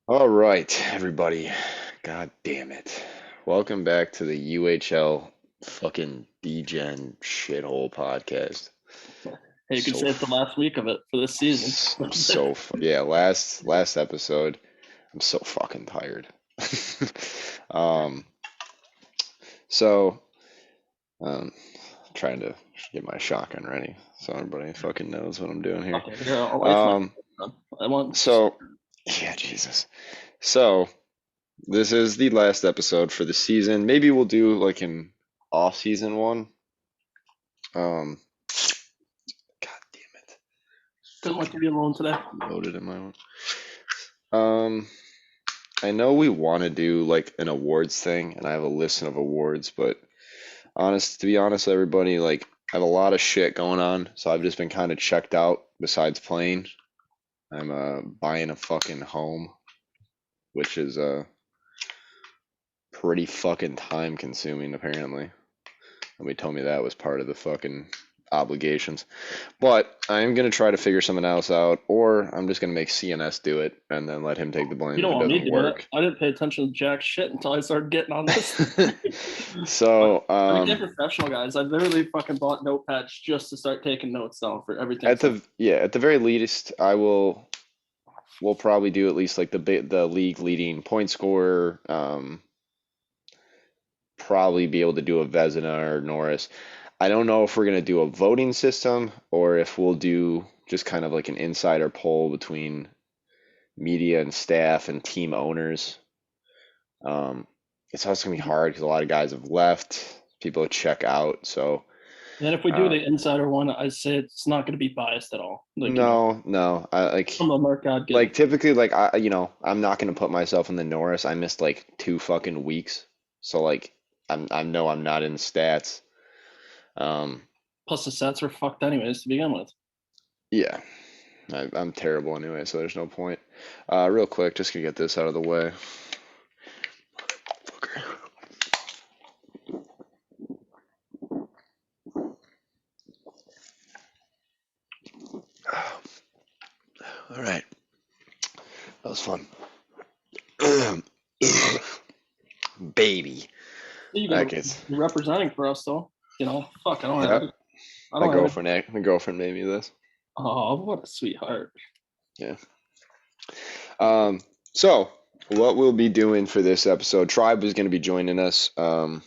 All right, everybody. God damn it. Welcome back to the UHL fucking Degen shithole podcast. Hey, you could So, say it's the last week of it for this season. yeah, last episode. I'm so fucking tired. um, so, um, trying to get my shotgun ready so everybody fucking knows what I'm doing here. Okay, here, I'll light my. Um, I want. so, yeah, Jesus. So, this is the last episode for the season. Maybe we'll do like an off-season one. Um, God damn it. Didn't want to Fucking be alone today. loaded in my one. Um, I know we want to do like an awards thing, and I have a list of awards, but to be honest, everybody, like I have a lot of shit going on, so I've just been kind of checked out besides playing. I'm buying a fucking home, which is pretty fucking time consuming apparently. Nobody told me that was part of the fucking obligations. But I'm gonna try to figure something else out, or I'm just gonna make CNS do it and then let him take the You blame if don't it want me doesn't doing it. work. I didn't pay attention to jack shit until I started getting on this. But So, I became professional, guys. I literally fucking bought notepads just to start taking notes down for everything. at the very least, we'll probably do at least like the league leading point scorer. Probably be able to do a Vezina or Norris. I don't know if we're gonna do a voting system or if we'll do just kind of like an insider poll between media and staff and team owners. Um, it's also gonna be hard because a lot of guys have left. People check out. So And then if we do uh, the insider one, I say it's not going to be biased at all. no. I From the Mark God like given. typically I'm not gonna put myself in the Norris. I missed like 2 fucking weeks, so like I know I'm not in stats. Um, Plus, the sets were fucked anyways to begin with. yeah, I'm terrible anyway, so there's no point. Real quick, just gonna get this out of the way. All right, that was fun. Baby. You That gotta gets be representing for us, though. Fuck, Yep. I don't have it. My girlfriend made me this. Oh, what a sweetheart. Yeah. Um. So what we'll be doing for this episode, Tribe is going to be joining us in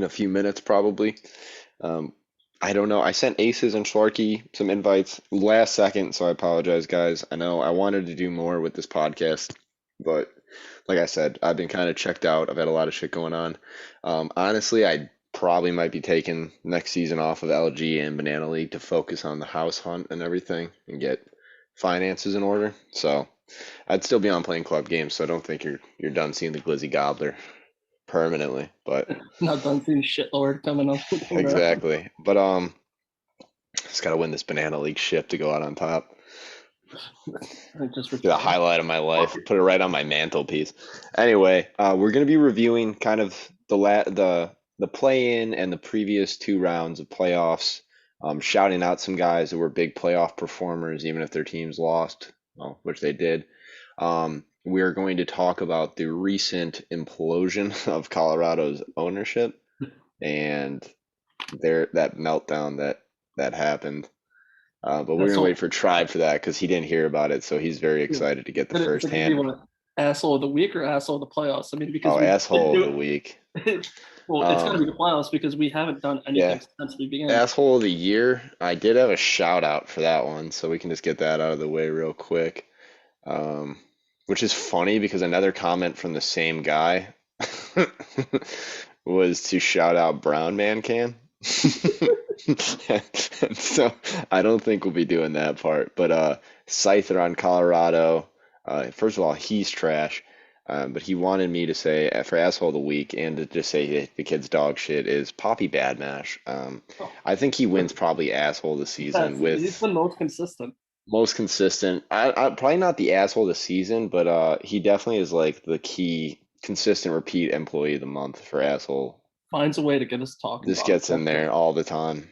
a few minutes probably. Um. I don't know. I sent Aces and Schlarky some invites last second, so I apologize, guys. I know I wanted to do more with this podcast, but like I said, I've been kind of checked out. I've had a lot of shit going on. Honestly, I probably might be taking next season off of LG and Banana League to focus on the house hunt and everything and get finances in order. So I'd still be on playing club games, so I don't think you're done seeing the Glizzy Gobbler permanently. But Not done seeing shit lord coming up. Congrats. exactly. But just gotta win this Banana League ship to go out on top. I just The retire. highlight of my life. Put it right on my mantelpiece. Anyway, we're gonna be reviewing kind of the play-in and the previous 2 rounds of playoffs. Shouting out some guys that were big playoff performers, even if their teams lost, well, which they did. We're going to talk about the recent implosion of Colorado's ownership and that meltdown that happened. But we're That's gonna wait all. for Tribe for that because he didn't hear about it, so he's very excited to get the Is first it gonna be hand. what, asshole of the week or asshole of the playoffs? I mean, because Oh, we did asshole of the do week. it. Well, it's gonna be Um, the playoffs because we haven't done yeah, anything since we began. asshole of the year. I did have a shout out for that one, so we can just get that out of the way real quick. Um, which is funny because another comment from the same guy was to shout out Brown Man Can. So I don't think we'll be doing that part. But Scyther on Colorado, first of all, he's trash. But he wanted me to say for asshole of the week and to just say the kid's dog shit is Poppy Badmash. Oh, I think he wins probably asshole of the season that's he's with been most consistent. most consistent. I probably not the asshole of the season, but he definitely is like the key consistent repeat employee of the month for asshole. Finds a way to get us talking This about gets in it. there all the time.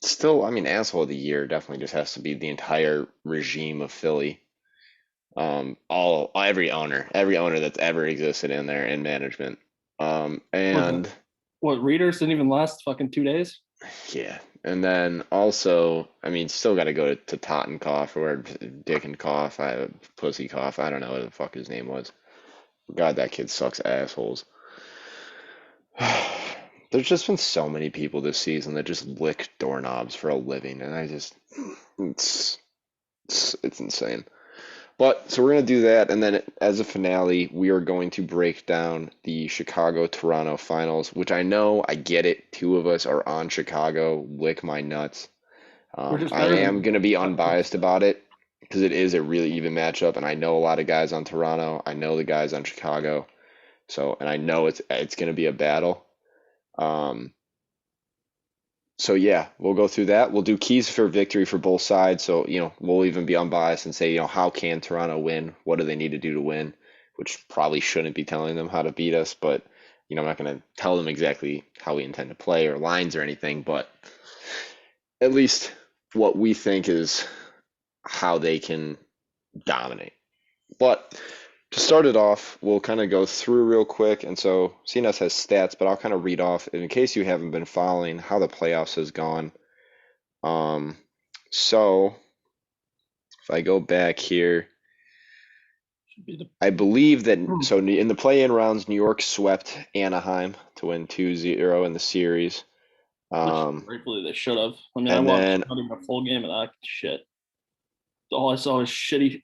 Still, I mean, asshole of the year definitely just has to be the entire regime of Philly. Every owner that's ever existed in there in management. Was And what Readers didn't even last fucking 2 days. yeah, and then also, I mean, still got to go to Tottencoff or Dickencoff, Pussycoff. I don't know what the fuck his name was. God, that kid sucks assholes. There's just been so many people this season that just lick doorknobs for a living, and it's it's insane. But so we're gonna do that, and then as a finale, we are going to break down the Chicago-Toronto finals, which I get it. Two of us are on Chicago. Lick my nuts. We're just I better am than. gonna be unbiased about it because it is a really even matchup, and I know a lot of guys on Toronto. I know the guys on Chicago. So, and I know it's gonna be a battle. Um, so yeah, we'll go through that. We'll do keys for victory for both sides. So, we'll even be unbiased and say, how can Toronto win? What do they need to do to win? Which probably shouldn't be telling them how to beat us, but I'm not going to tell them exactly how we intend to play or lines or anything, but at least what we think is how they can dominate. But to start it off, we'll kind of go through real quick. And so CNS has stats, but I'll kind of read off in case you haven't been following how the playoffs has gone. Um, so if I go back here, Should be the. I believe that so in the play-in rounds, New York swept Anaheim to win 2-0 in the series. Which Um, rightfully they should have. I mean, I and watched then not even a full game of that shit. All I saw was shitty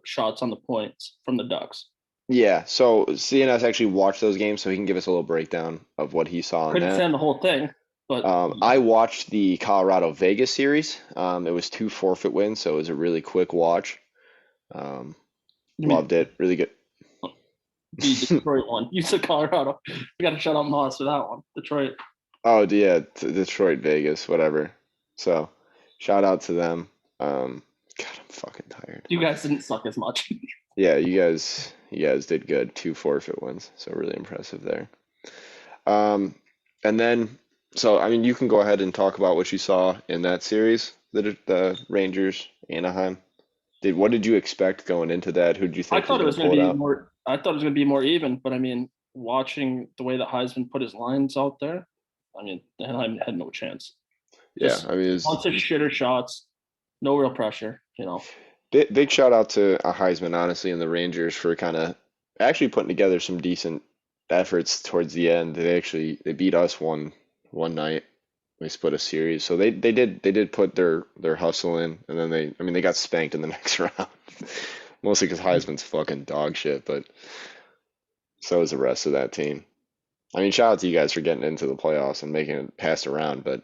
shots on the points from the Ducks. yeah, so CNS actually watched those games, so he can give us a little breakdown of what he saw in Couldn't that. stand the whole thing, but I watched the Colorado Vegas series. It was two forfeit wins, so it was a really quick watch. Um, I mean, Loved it. Really good. the Detroit one. You said Colorado. We got to shut up Moss for that one. Detroit. Oh, yeah, Detroit, Vegas, whatever. So, shout out to them. God, I'm fucking tired. You guys didn't suck as much. Yeah, you guys did good. Two forfeit wins, so really impressive there. Um, and then, so I mean, you can go ahead and talk about what you saw in that series, the Rangers, Anaheim. What did you expect going into that? Who did you I think was thought it going was to going pull to it be out? more. I thought it was going to be more even, but I mean, watching the way that Heisman put his lines out there, I mean, Anaheim had no chance. Yeah, Just I mean, a bunch of shitter shots, no real pressure. big shout out to Heisman, honestly, and the Rangers for kind of actually putting together some decent efforts towards the end. They beat us one night. They split a series, so they did put their hustle in, and then they got spanked in the next round, mostly because Heisman's fucking dog shit, but so is the rest of that team. I mean, shout out to you guys for getting into the playoffs and making it passed around, but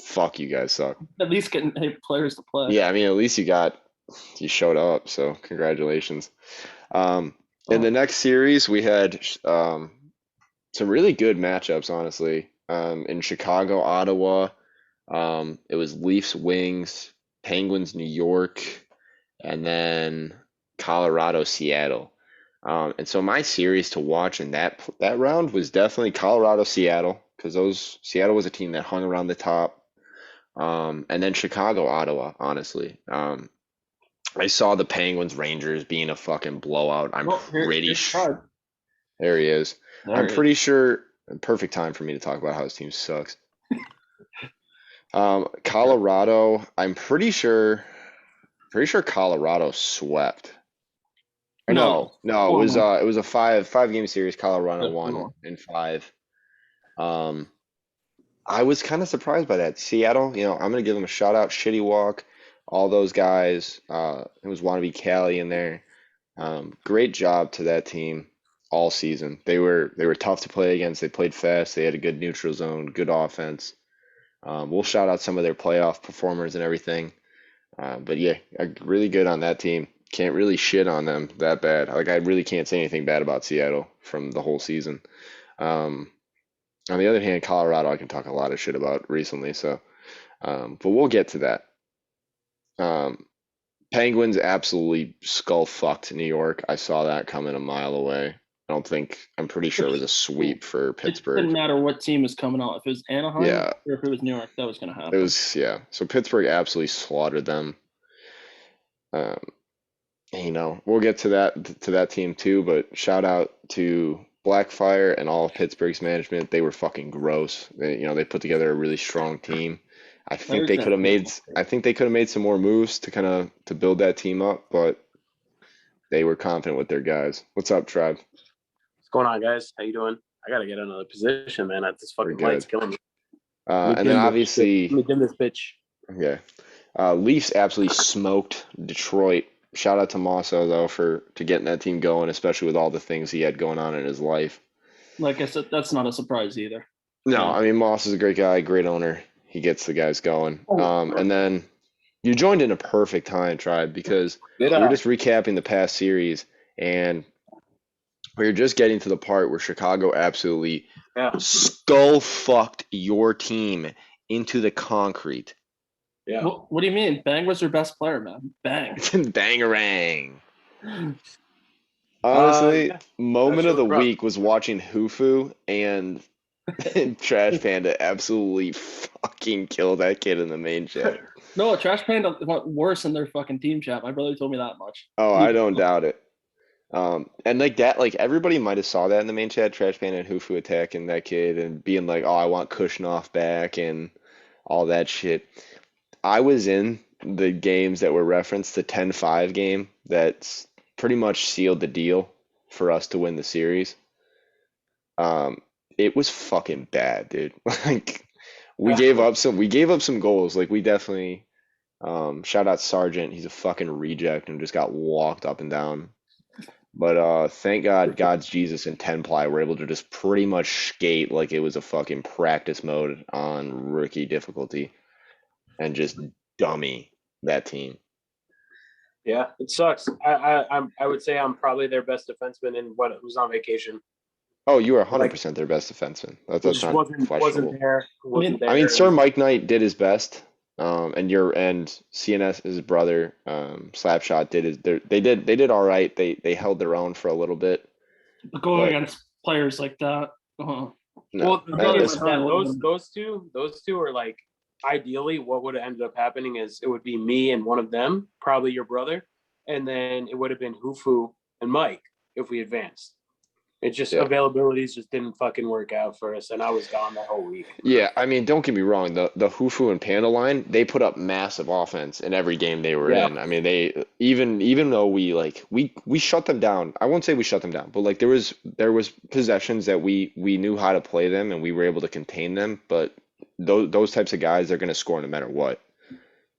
fuck, you guys suck. At least getting players to play. Yeah, I mean, at least you showed up, so congratulations. Um, in the Oh, next series, we had some really good matchups, honestly. In Chicago, Ottawa, it was Leafs, Wings, Penguins, New York, and then Colorado, Seattle. And so my series to watch in that round was definitely Colorado, Seattle, because those Seattle was a team that hung around the top. And then Chicago, Ottawa, honestly. I saw the Penguins Rangers being a fucking blowout. well, here's Todd. There he is. I'm There he is. pretty sure perfect time for me to talk about how his team sucks. Colorado, I'm pretty sure Colorado swept. Or No, no, four one. it was a five game series. Colorado Four won one. in five. Um, I was kind of surprised by that. Seattle, I'm gonna give them a shout out. Shitty Walk, all those guys. It was wannabe Cali in there. Great job to that team all season. They were tough to play against. They played fast. They had a good neutral zone, good offense. We'll shout out some of their playoff performers and everything. But yeah, really good on that team. Can't really shit on them that bad. Like I really can't say anything bad about Seattle from the whole season. Um, on the other hand, Colorado I can talk a lot of shit about recently. So, but we'll get to that. Um, Penguins absolutely skull fucked New York. I saw that coming a mile away. I'm pretty sure it was Which a sweep for it Pittsburgh. didn't matter what team was coming out. If it was Anaheim Yeah, or if it was New York, that was going to it happen. was, yeah. So Pittsburgh absolutely slaughtered them. Um, we'll get to that team too, but shout out to Blackfire and all of Pittsburgh's management. They were fucking gross. They put together a really strong team. Very I think they could have made some more moves to build that team up, but they were confident with their guys. What's up, Tribe? What's going on, guys? How you doing? I gotta get another position, man. This We're fucking light's good. killing me. And then obviously, Let me dim this bitch. yeah, Leafs absolutely smoked Detroit. Shout out to Mosso though to getting that team going, especially with all the things he had going on in his life. Like I said, that's not a surprise either. No, I mean Moss is a great guy, great owner. He gets the guys going. Oh, And then you joined in a perfect time, Tribe, because we were just recapping the past series, and we were just getting to the part where Chicago absolutely skull fucked your team into the concrete. Yeah. What do you mean? Bang was their best player, man. Bang. Bangarang. Honestly, moment of the week was watching Hufu and Trash Panda absolutely fucking kill that kid in the main chat. No, Trash Panda went worse in their fucking team chat. My brother told me that much. Oh, I don't doubt it. And like that, like everybody might have saw that in the main chat, Trash Panda and Hufu attacking that kid and being like, "Oh, I want Kushnoff back" and all that shit. I was in the games that were referenced, the 10-5 game that's pretty much sealed the deal for us to win the series. It was fucking bad, dude. Like we gave up some goals. Like we definitely shout out Sargent. He's a fucking reject and just got walked up and down. But thank God God's Jesus and 10-ply were able to just pretty much skate like it was a fucking practice mode on rookie difficulty and just dummy that team. Yeah, it sucks. I would say I'm probably their best defenseman and who's on vacation. Oh, you are 100% their best defenseman. That's not questionable. Wasn't there. I mean, Sir Mike Knight did his best. And CNS, his brother, Slapshot they did all right. They held their own for a little bit. But going against players like that, no, well, the thing is that those two are like, ideally what would have ended up happening is it would be me and one of them, probably your brother, and then it would have been Hufu and Mike if we advanced. It just availabilities just didn't fucking work out for us, and I was gone that whole week. Yeah, I mean, don't get me wrong. The Hufu and Panda line, they put up massive offense in every game they were in. I mean, they even though we shut them down. I won't say we shut them down, but like there was possessions that we knew how to play them and we were able to contain them. But those types of guys, they're going to score no matter what.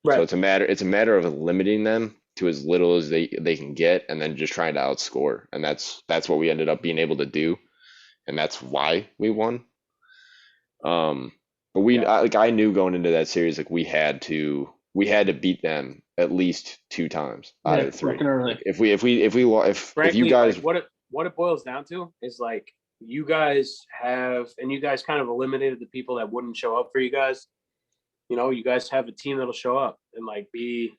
Right. So it's a matter of limiting them to as little as they can get, and then just trying to outscore, and that's what we ended up being able to do, and that's why we won. But I knew going into that series, like we had to beat them at least 2 times out of 3. Like, if you guys, like what it boils down to is like you guys kind of eliminated the people that wouldn't show up for you guys. You guys have a team that'll show up and like be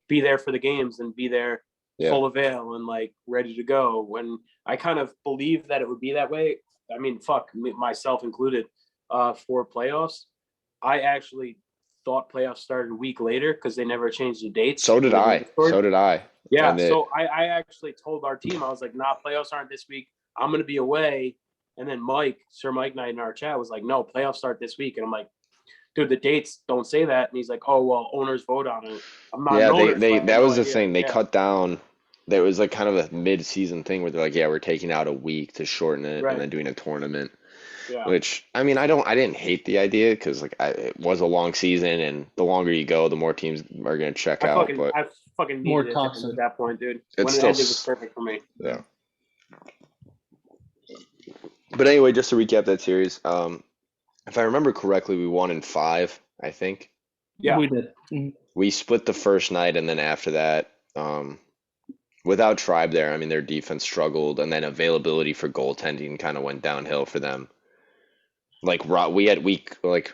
there for the games and be there full avail and like ready to go. When I kind of believe that it would be that way, I mean, fuck myself included, for playoffs. I actually thought playoffs started a week later because they never changed the dates. So did I. Yeah. So I actually told our team, I was like, nah, playoffs aren't this week. I'm going to be away. And then Sir Mike Knight in our chat was like, no, playoffs start this week. And I'm like, dude, the dates don't say that. And he's like, oh, well, owners vote on it. I'm not that was the thing. They cut down. There was like kind of a mid-season thing where they're like, yeah, we're taking out a week to shorten it and then doing a tournament. Yeah. Which, I mean, I didn't hate the idea because like it was a long season, and the longer you go, the more teams are going to check out. I fucking needed it at that point, dude. When it ended, it was perfect for me. Yeah. But anyway, just to recap that series, if I remember correctly, we won in 5, I think. Yeah, we did. Mm-hmm. We split the first night, and then after that, without Tribe there, I mean, their defense struggled, and then availability for goaltending kind of went downhill for them. Like Rob,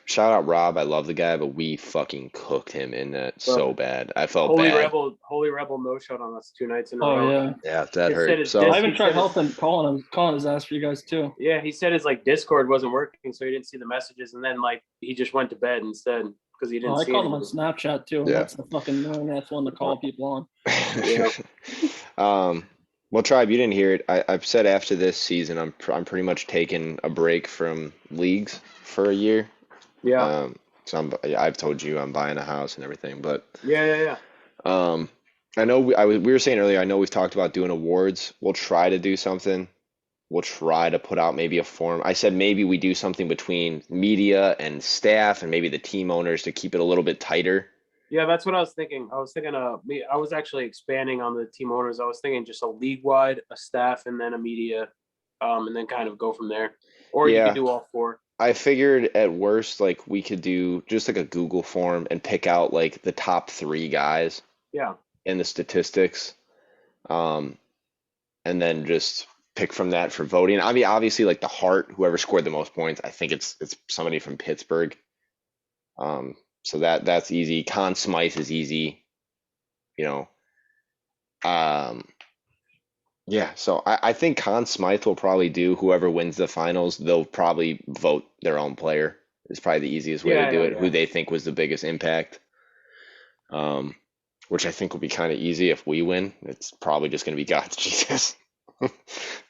shout out Rob. I love the guy, but we fucking cooked him in that so bad. I felt bad. Holy Rebel no shot on us 2 nights in a row. Oh yeah, yeah, that hurt. So I even tried helping calling his ass for you guys too. Yeah, he said his like Discord wasn't working, so he didn't see the messages, and then like he just went to bed instead. because he Oh, didn't I see called him on anything. Snapchat too. Yeah. That's the fucking that's one to call people on. Yeah. Well, Tribe, you didn't hear it. I've said after this season, I'm pretty much taking a break from leagues for a year. Yeah. So I've told you I'm buying a house and everything, but Yeah. um, I know we were saying earlier. I know we've talked about doing awards. We'll try to do something. We'll try to put out maybe a form. I said maybe we do something between media and staff and maybe the team owners to keep it a little bit tighter. Yeah, that's what I was thinking. I was thinking I was actually expanding on the team owners. I was thinking just a league wide, a staff, and then a media, and then kind of go from there. Or you could Yeah, do all four. I figured at worst, like we could do just like a Google form and pick out like the top three guys Yeah. in the statistics, um, and then just pick from that for voting. I mean, obviously, like the Hart, whoever scored the most points, I think it's somebody from Pittsburgh. So that's easy. Conn Smythe is easy, you know. Um, yeah, so I think Conn Smythe will probably do whoever wins the finals, they'll probably vote their own player. Is probably the easiest way to do it, who Yeah. they think was the biggest impact. Um, which I think will be kind of easy if we win. It's probably just going to be God's Jesus.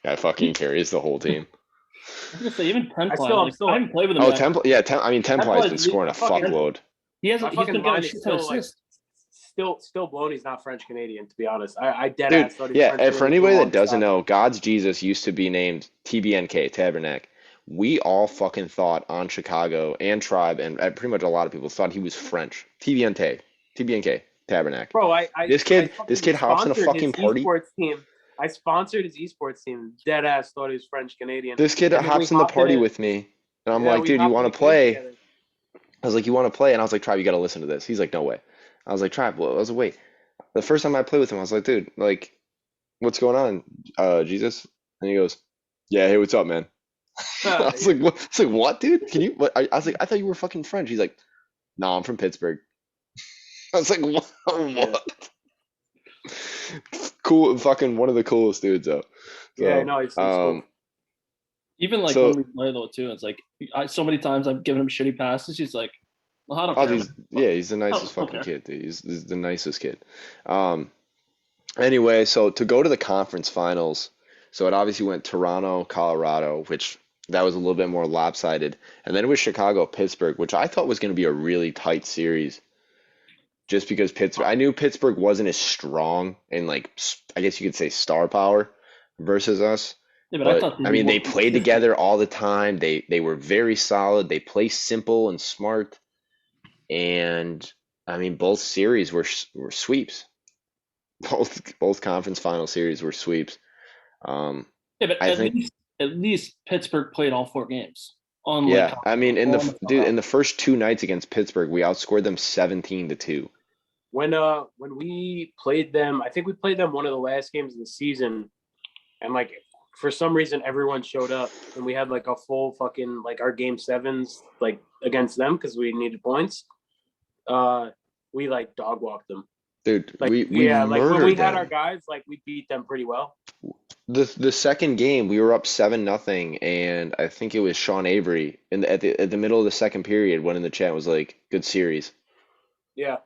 That fucking carries the whole team. I was gonna say even I'm Template. still I haven't played with him Oh, yet. Temple, yeah, I mean Templine's been Template's scoring a fucking- fuckload. He's my been fucking getting a mind is shit ton of still like assists. still blown. He's not French Canadian, to be honest. I dead Dude, ass thought he was yeah, French and for Canadian anybody a that long doesn't time. know, God's Jesus used to be named TBNK, Tabernacle. We all fucking thought on Chicago and Tribe, and pretty much a lot of people thought he was French. TBNK, Tabernacle. Bro, I This fucking kid hops in a sponsored his fucking party. esports team. I sponsored his esports team. Dead ass thought he was French Canadian. This kid And then we hops in the hopped in party a with me, and I'm yeah, like, we dude, you hopped in want a to game play? together. I was like, you want to play? And I was like, Tribe, you got to listen to this. He's like, no way. I was like, Tribe, well, I was like, wait. The first time I played with him, I was like, dude, like, what's going on, Jesus? And he goes, yeah, hey, what's up, man? I was like, what? It's like, what, dude? Can you? What? I was like, I thought you were fucking French. He's like, no, I'm from Pittsburgh. I was like, what? What? Cool, fucking one of the coolest dudes, though. Yeah, So, no, he's cool. Even like So- when we play though too, it's like so many times I've given him shitty passes. He's like, well, I don't oh, care. he's the nicest Oh, fucking okay. kid, dude. He's the nicest kid. Anyway, so to go to the conference finals, so it obviously went Toronto, Colorado, which that was a little bit more lopsided, and then it was Chicago, Pittsburgh, which I thought was going to be a really tight series, just because I knew Pittsburgh wasn't as strong in like I guess you could say star power versus us. Yeah, but I But thought I mean, they more played consistent. together all the time. They were very solid. They play simple and smart, and I mean, both series were sweeps. Both conference final series were sweeps. Yeah, but I think, at least Pittsburgh played all 4 games. yeah. I mean, in Colorado. the first 2 nights against Pittsburgh, we outscored them 17-2. When we played them, I think we played them one of the last games of the season, and like for some reason everyone showed up, and we had like a full fucking like our game sevens like against them because we needed points. We like dog walked them. Dude, Like we like when we murdered had them. our guys, like we beat them pretty well. The second game, we were up 7-0, and I think it was Sean Avery at the middle of the second period, went in the chat was like, "Good series." Yeah.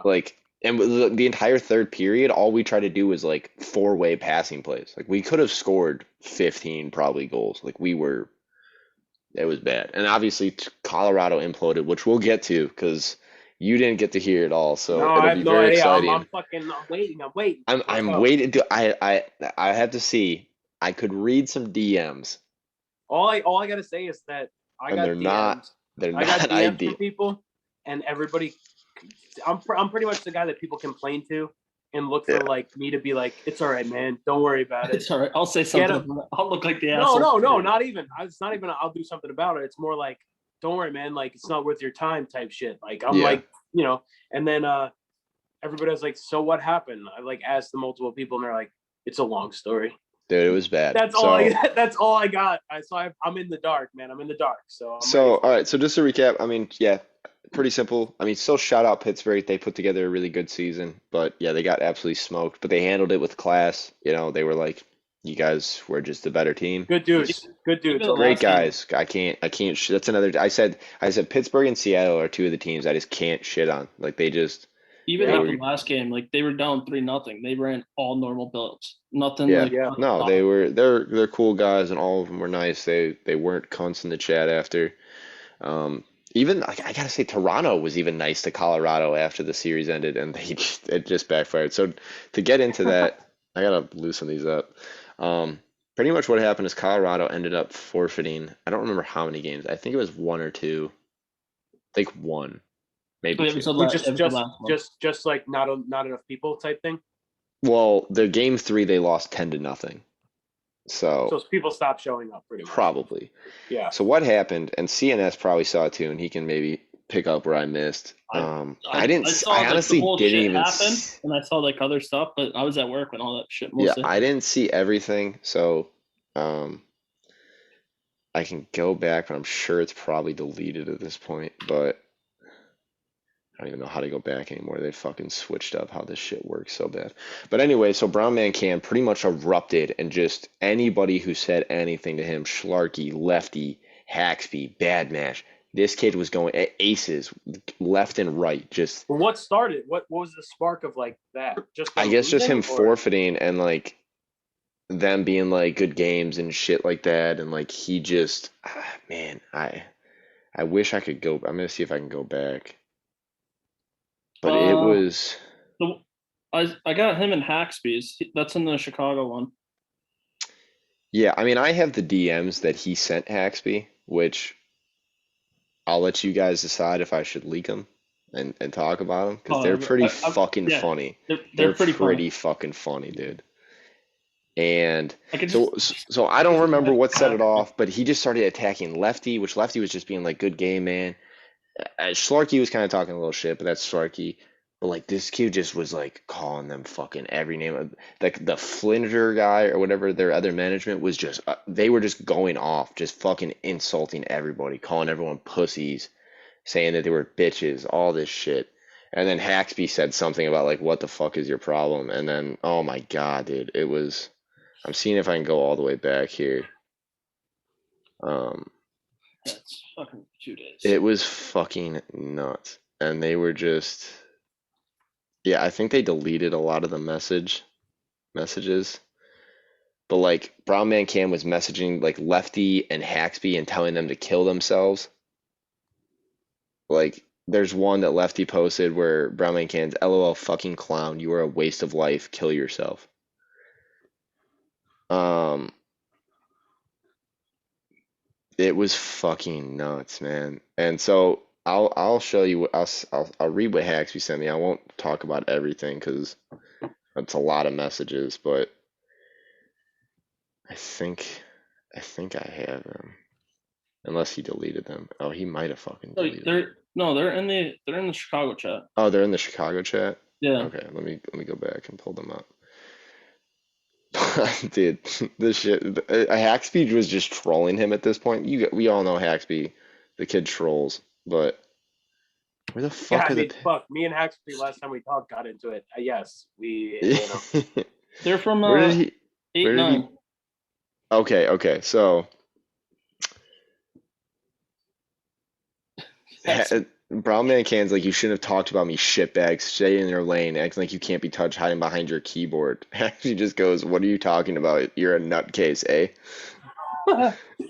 Like, and the entire third period, all we tried to do was like 4-way passing plays. Like we could have scored 15 probably goals. Like it was bad. And obviously Colorado imploded, which we'll get to because you didn't get to hear it all. So No, I it'll have be no very idea. exciting. I'm waiting. Let's I'm go. waiting to I have to see. I could read some DMs, All I gotta say is that I and got they're not DMs. they're I got not DMs ideal. from people, and everybody. I'm pretty much the guy that people complain to and look for like me to be like, it's all right, man. Don't worry about it. It's all right. I'll say something. About it. I'll look like the No, asshole. not even. It's not even. I'll do something about it. It's more like, don't worry, man. Like it's not worth your time, type shit. Like I'm Yeah. like, and then everybody was like, so what happened? I like asked the multiple people, and they're like, it's a long story. Dude, it was bad. That's all I got. I'm in the dark, man. I'm in the dark. So all right. So just to recap, I mean, yeah, pretty simple. I mean, still shout out Pittsburgh. They put together a really good season, but yeah, they got absolutely smoked. But they handled it with class. They were like, you guys were just a better team. Good dudes. Good dudes. Even Great last game. guys. I can't. That's another. I said Pittsburgh and Seattle are two of the teams I just can't shit on. Like they just. Even Yeah. after last game, like they were down 3-0. They ran all normal builds. Nothing Yeah. like Yeah. No, they're cool guys and all of them were nice. They weren't cunts in the chat after. Even I gotta say Toronto was even nice to Colorado after the series ended and it just backfired. So to get into that, I gotta loosen these up. Pretty much what happened is Colorado ended up forfeiting. I don't remember how many games. I think it was one or two. I think one, maybe It two. was the Which la- is it was the last one. just like not enough people type thing. Well, the game 3 they lost 10-0. So people stopped showing up pretty much. Probably. Yeah. So what happened, and CNS probably saw it too, and he can maybe pick up where I missed. I didn't. saw, I like, the honestly whole didn't shit even. happen, and I saw like other stuff, but I was at work when all that shit Yeah, mostly. I didn't see everything, so I can go back, but I'm sure it's probably deleted at this point. But I don't even know how to go back anymore. They fucking switched up how this shit works so bad. But anyway, so Brown Man Cam pretty much erupted, and just anybody who said anything to him, Schlarky, Lefty, Haxby, Bad Mash, this kid was going aces left and right. Just But what started? What was the spark of like that? Just I them guess just him losing, or- forfeiting and like them being like good games and shit like that, and like he just man, I wish I could go. I'm gonna see if I can go back. But it was I got him in Haxby's. That's in the Chicago one. yeah, I mean I have the DMs that he sent Haxby, which I'll let you guys decide if I should leak them and talk about them because they're pretty fucking yeah, funny. They're pretty funny. fucking funny, dude. And I could so just, so I don't remember what set it off, but he just started attacking Lefty, which Lefty was just being like, "Good game, man." Schlarky was kind of talking a little shit, but that's Schlarky. But like this kid just was like calling them fucking every name. Like the Flinger guy or whatever their other management was just they were just going off, just fucking insulting everybody, calling everyone pussies, saying that they were bitches, all this shit. And then Haxby said something about like, "What the fuck is your problem?" And then oh my god, dude, it was. I'm seeing if I can go all the way back here. that's fucking 2 days. It was fucking nuts. And they were just yeah, I think they deleted a lot of the messages. But like Brown Man Cam was messaging like Lefty and Haxby and telling them to kill themselves. Like there's one that Lefty posted where Brown Man Cam's LOL fucking clown, you are a waste of life, kill yourself. It was fucking nuts, man. And so I'll show you. I'll read what Haxby sent me. I won't talk about everything because that's a lot of messages, but I think I have them. Unless he deleted them. Oh, he might have fucking deleted them. They're in the Chicago chat. Oh, they're in the Chicago chat? Yeah. Okay, let me go back and pull them up. Dude, this shit. Haxby was just trolling him at this point. We all know Haxby, the kid trolls, but where the fuck Yeah, are the? fuck. Me and Haxby last time we talked got into it. Yes, we. They're from Where did he? 8-9. Okay. So Brown Man Can's like, you shouldn't have talked about me, shitbags. Stay in your lane, acting like you can't be touched, hiding behind your keyboard. Actually, just goes, "What are you talking about? You're a nutcase, eh?"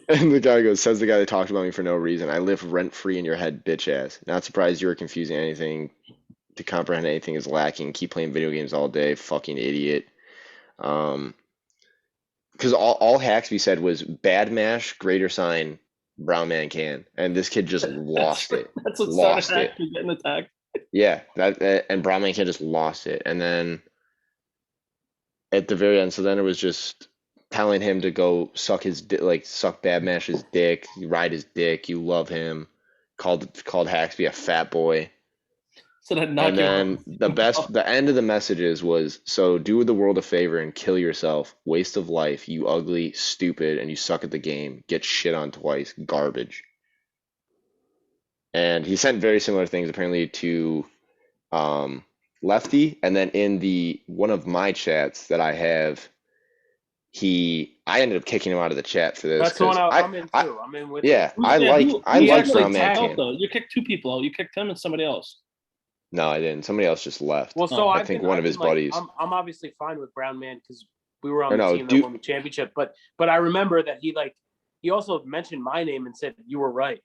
And the guy goes, "Says the guy that talked about me for no reason. I live rent free in your head, bitch ass. Not surprised you were confusing anything to comprehend anything is lacking. Keep playing video games all day, fucking idiot." Because all Haxby said was bad mash, greater sign, Brown Man Can, and this kid just lost it. That's what Lost started it. getting attacked. Yeah, and Brown Man Can just lost it, and then at the very end, so then it was just telling him to go suck suck Bad Mash's dick, you ride his dick, you love him. Called Haxby a fat boy. So I'd knock And you then the end of the messages was, so do the world a favor and kill yourself. Waste of life, you ugly, stupid, and you suck at the game. Get shit on twice. Garbage. And he sent very similar things apparently to Lefty. And then in the one of my chats that I have, I ended up kicking him out of the chat for this That's the one because I'm in too. I'm in with him. yeah, I Yeah, like who actually Brown Man tagged out Can. though? You kicked two people out. You kicked him and somebody else. No, I didn't. Somebody else just left. Well, so Oh. I think one of his like, buddies. I'm obviously fine with Brown Man because we were on Or the no, team that won the championship. But I remember that he also mentioned my name and said you were right,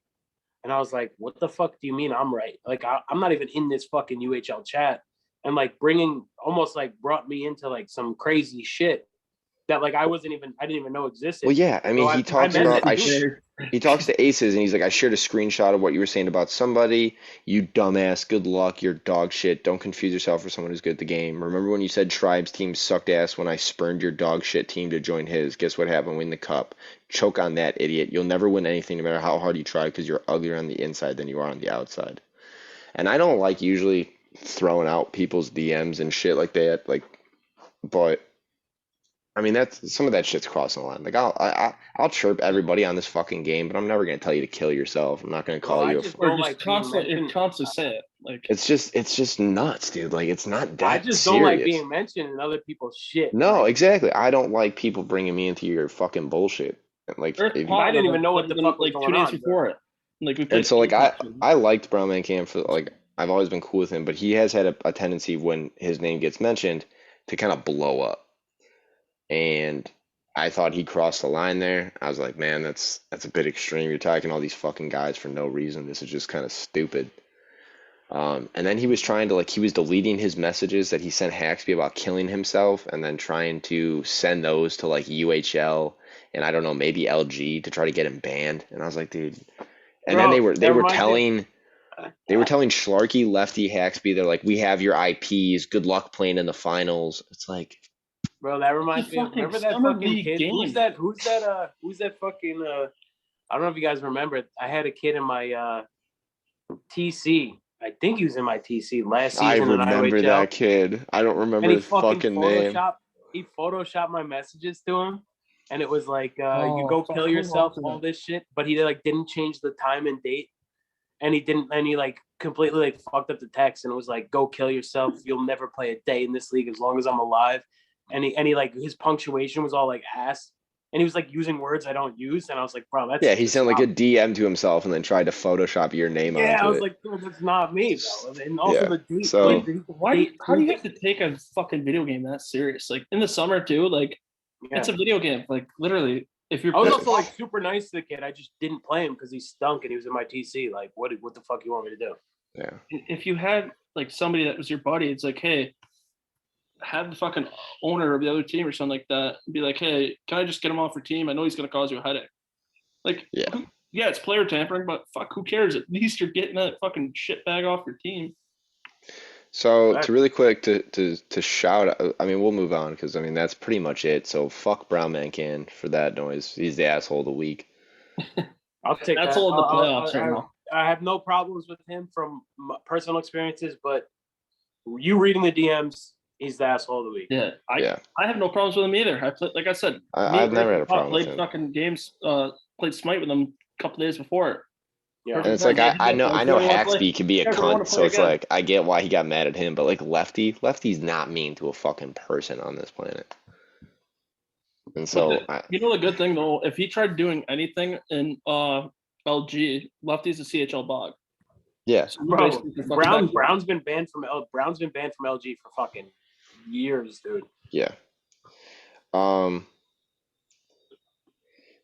and I was like, what the fuck do you mean I'm right? Like I'm not even in this fucking UHL chat, and like brought me into like some crazy shit that like I didn't even know existed. Well, yeah, I mean, So he talks meant about it. he talks to Aces, and he's like, I shared a screenshot of what you were saying about somebody. You dumbass. Good luck. You're dog shit. Don't confuse yourself for someone who's good at the game. Remember when you said Tribe's team sucked ass when I spurned your dog shit team to join his? Guess what happened? Win the cup. Choke on that, idiot. You'll never win anything no matter how hard you try because you're uglier on the inside than you are on the outside. And I don't like usually throwing out people's DMs and shit like that, but I mean that's some of that shit's crossing the line. Like I'll chirp everybody on this fucking game, but I'm never gonna tell you to kill yourself. I'm not gonna call you just Or don't just like being constantly say it. Like it's just nuts, dude. Like it's not I that just don't like serious. being mentioned in other people's shit. No, Like, exactly. I don't like people bringing me into your fucking bullshit. And like Earth if you, I Pod didn't even know what the fuck was like going 2 days on. before it. Like we and played so like Apex. I liked Brown Man Cam for like I've always been cool with him, but he has had a tendency when his name gets mentioned to kind of blow up. And I thought he crossed the line there. I was like, man, that's a bit extreme. You're attacking all these fucking guys for no reason. This is just kind of stupid. And then he was trying to he was deleting his messages that he sent Haxby about killing himself, and then trying to send those to like UHL and I don't know, maybe LG to try to get him banned. And I was like, dude. And then they were telling Schlarky, Lefty, Haxby, they're like, we have your IPs. Good luck playing in the finals. It's like, bro, that reminds me. Remember that fucking kid? Game. Who's that fucking? I don't know if you guys remember. I had a kid in my TC. I think he was in my TC last season. I remember in IHL. that kid. I don't remember his fucking name. He photoshopped my messages to him, and it was like, "You go kill yourself," all this shit. But he didn't change the time and date, and he like completely like fucked up the text, and it was like, "Go kill yourself. You'll never play a day in this league as long as I'm alive." And he like his punctuation was all like ass. And he was like using words I don't use, and I was like, "Bro, that's he sent like a DM to himself and then tried to Photoshop your name onto it. I was like, that's not me, bro. And also the date. So how do you have to take a fucking video game that serious? Like in the summer too, like it's a video game. Like literally, if you're. I was also like super nice to the kid. I just didn't play him because he stunk and he was in my TC. Like, what the fuck you want me to do? Yeah. If you had like somebody that was your buddy, it's like, hey, have the fucking owner of the other team or something like that be like, hey, can I just get him off your team? I know he's going to cause you a headache. Like, yeah, it's player tampering, but fuck, who cares? At least you're getting that fucking shit bag off your team. So to really quick to shout out, I mean, we'll move on because I mean that's pretty much it. So fuck Brown Man Can for that noise. He's the asshole of the week. I'll take that's that. all in the playoffs right now. I have no problems with him from personal experiences, but you reading the DMs, he's the asshole of the week. Yeah, I have no problems with him either. I played, like I said, I've never had a problem with him. Played fucking games, played Smite with him a couple days before. Yeah, and it's like I know Haxby can be a cunt, so it's like I get why he got mad at him, but like Lefty's not mean to a fucking person on this planet. And so you know the good thing though, if he tried doing anything in LG, Lefty's a CHL bog. Yeah, so Brown's been banned from LG for fucking years, dude. Yeah.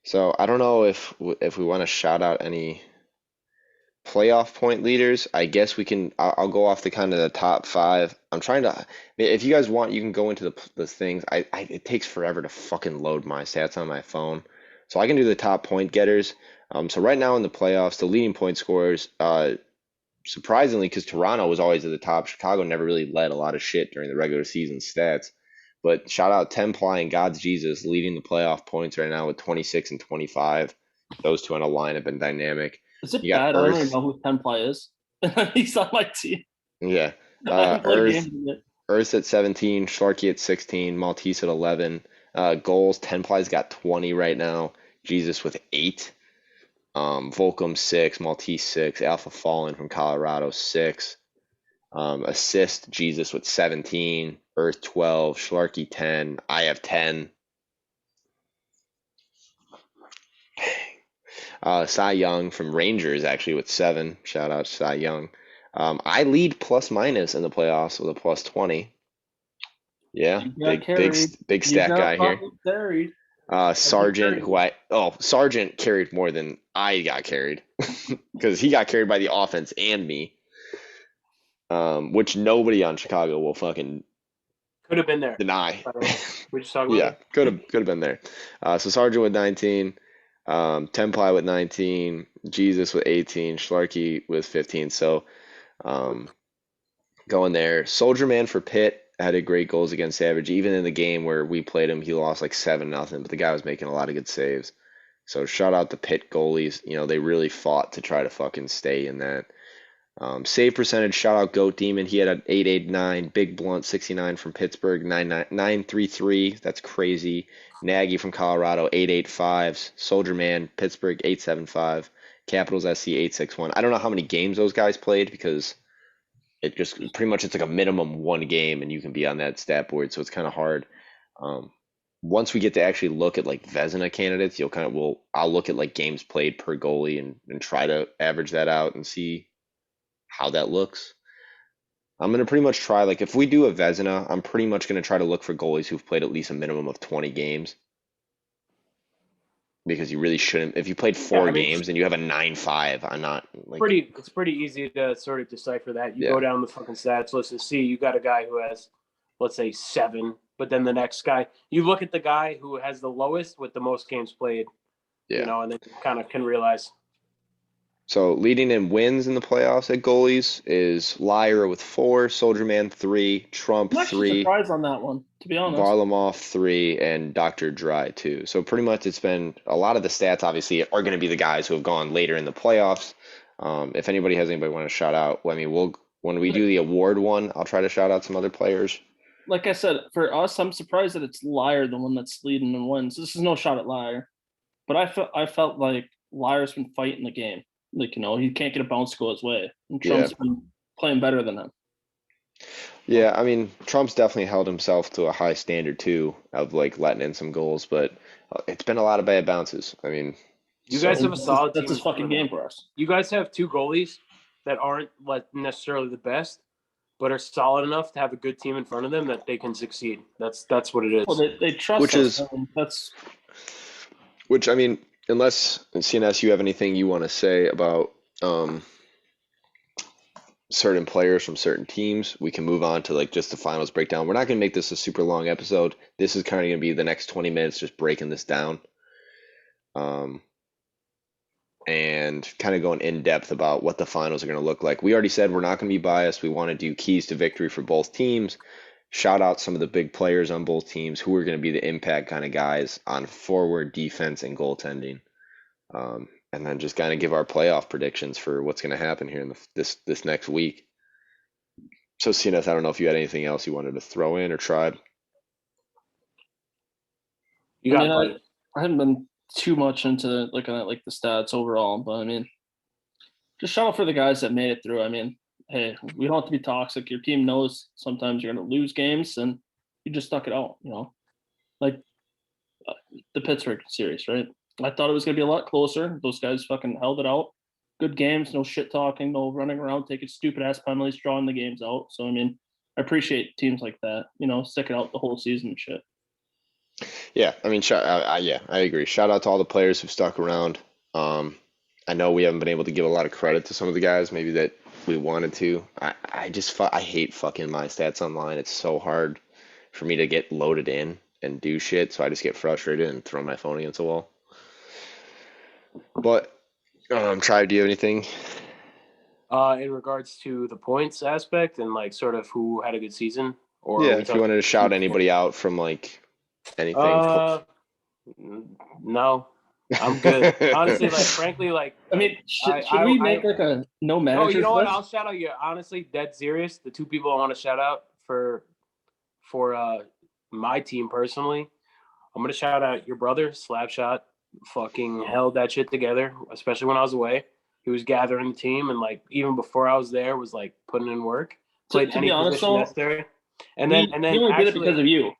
So I don't know if we want to shout out any playoff point leaders. I guess we can. I'll go off the kind of the top 5. I'm trying to. If you guys want, you can go into the things. It takes forever to fucking load my stats on my phone, so I can do the top point getters. So right now in the playoffs, the leading point scorers, surprisingly, because Toronto was always at the top, Chicago never really led a lot of shit during the regular season stats. But shout out Temply and God's Jesus leading the playoff points right now with 26 and 25. Those two on a line have been dynamic. Is it bad? I don't even know who Temply is. He's on my team. Yeah. Earth at 17, Sharky at 16, Maltese at 11. Goals, Temply's got 20 right now. Jesus with 8. Volcom 6, Maltese 6, Alpha Fallen from Colorado 6. Assist, Jesus with 17, Earth 12, Schlarky 10, I have 10. Cy Young from Rangers actually with 7. Shout out to Cy Young. I lead plus minus in the playoffs with a plus 20. Yeah, You got big You stat got guy here. fucking carried. Sargent, Sargent carried more than I got carried because he got carried by the offense and me, which nobody on Chicago will fucking Could have been there. deny. We just talking Yeah, about could have been there. So Sargent with 19, Temply with 19, Jesus with 18, Schlarky with 15. So going there. Soldier Man for Pitt had a great goals against Savage. Even in the game where we played him, he lost like 7-0, but the guy was making a lot of good saves. So shout out the Pitt goalies. They really fought to try to fucking stay in that. Save percentage, shout out Goat Demon. He had an 889. Big Blunt 69 from Pittsburgh, 933. That's crazy. Nagy from Colorado 885. Soldier Man Pittsburgh 875. Capitals SC 861. I don't know how many games those guys played because it just pretty much it's like a minimum 1 game and you can be on that stat board, so it's kind of hard. Once we get to actually look at like Vezina candidates, I'll look at like games played per goalie and try to average that out and see how that looks. I'm going to pretty much try, like if we do a Vezina, I'm pretty much going to try to look for goalies who've played at least a minimum of 20 games. Because you really shouldn't. If you played 4 games and you have a 9.5, I'm not like. It's pretty easy to sort of decipher that. You go down the fucking stats list and see you got a guy who has, let's say 7, but then the next guy, you look at the guy who has the lowest with the most games played, and then you kind of can realize. So leading in wins in the playoffs at goalies is Lyra with 4, Soldier Man 3, Trump I'm actually 3, surprised on that one, to be honest. Varlamov 3, and Dr. Dry 2. So pretty much it's been a lot of the stats obviously are going to be the guys who have gone later in the playoffs. If anybody has anybody want to shout out, when we do the award one, I'll try to shout out some other players. Like I said, for us, I'm surprised that it's Lyre the one that's leading and wins. This is no shot at Lyre, but I felt like Lyre's been fighting the game. Like, he can't get a bounce go his way. And Trump's been playing better than him. Yeah, I mean, Trump's definitely held himself to a high standard too of like letting in some goals, but it's been a lot of bad bounces. I mean, you guys have a solid team. That's his fucking game for us. You guys have 2 goalies that aren't like necessarily the best, but are solid enough to have a good team in front of them that they can succeed. That's what it is. Well, they trust us. Which I mean, unless CNS, you have anything you want to say about certain players from certain teams, we can move on to like just the finals breakdown. We're not going to make this a super long episode. This is kind of going to be the next 20 minutes just breaking this down. And kind of going in depth about what the finals are going to look like. We already said we're not going to be biased. We want to do keys to victory for both teams. Shout out some of the big players on both teams who are going to be the impact kind of guys on forward, defense, and goaltending. And then just kind of give our playoff predictions for what's going to happen here in this next week. So, CNS, I don't know if you had anything else you wanted to throw in or tried. I haven't been too much into looking at like the stats overall, but I mean, just shout out for the guys that made it through. I mean, hey, we don't have to be toxic. Your team knows sometimes you're going to lose games, and you just stuck it out. Like the Pittsburgh series, right? I thought it was going to be a lot closer. Those guys fucking held it out. Good games, no shit talking, no running around taking stupid ass penalties, drawing the games out. So I mean, I appreciate teams like that. Sticking out the whole season and shit. Yeah, I mean, I agree. Shout out to all the players who've stuck around. I know we haven't been able to give a lot of credit to some of the guys, maybe that we wanted to. I hate fucking my stats online. It's so hard for me to get loaded in and do shit, so I just get frustrated and throw my phone against the wall. But, Tribe, do you have anything? In regards to the points aspect and like sort of who had a good season, or if you wanted to shout anybody out from like anything. No, I'm good. Honestly, like frankly, like I mean, should we make like a no manager? Oh, you know what? I'll shout out you. Honestly, dead serious. The 2 people I want to shout out for my team personally, I'm gonna shout out your brother, Slapshot. Fucking held that shit together, especially when I was away. He was gathering the team, and like even before I was there, was like putting in work. Played any position necessary. And then he only did it because of you.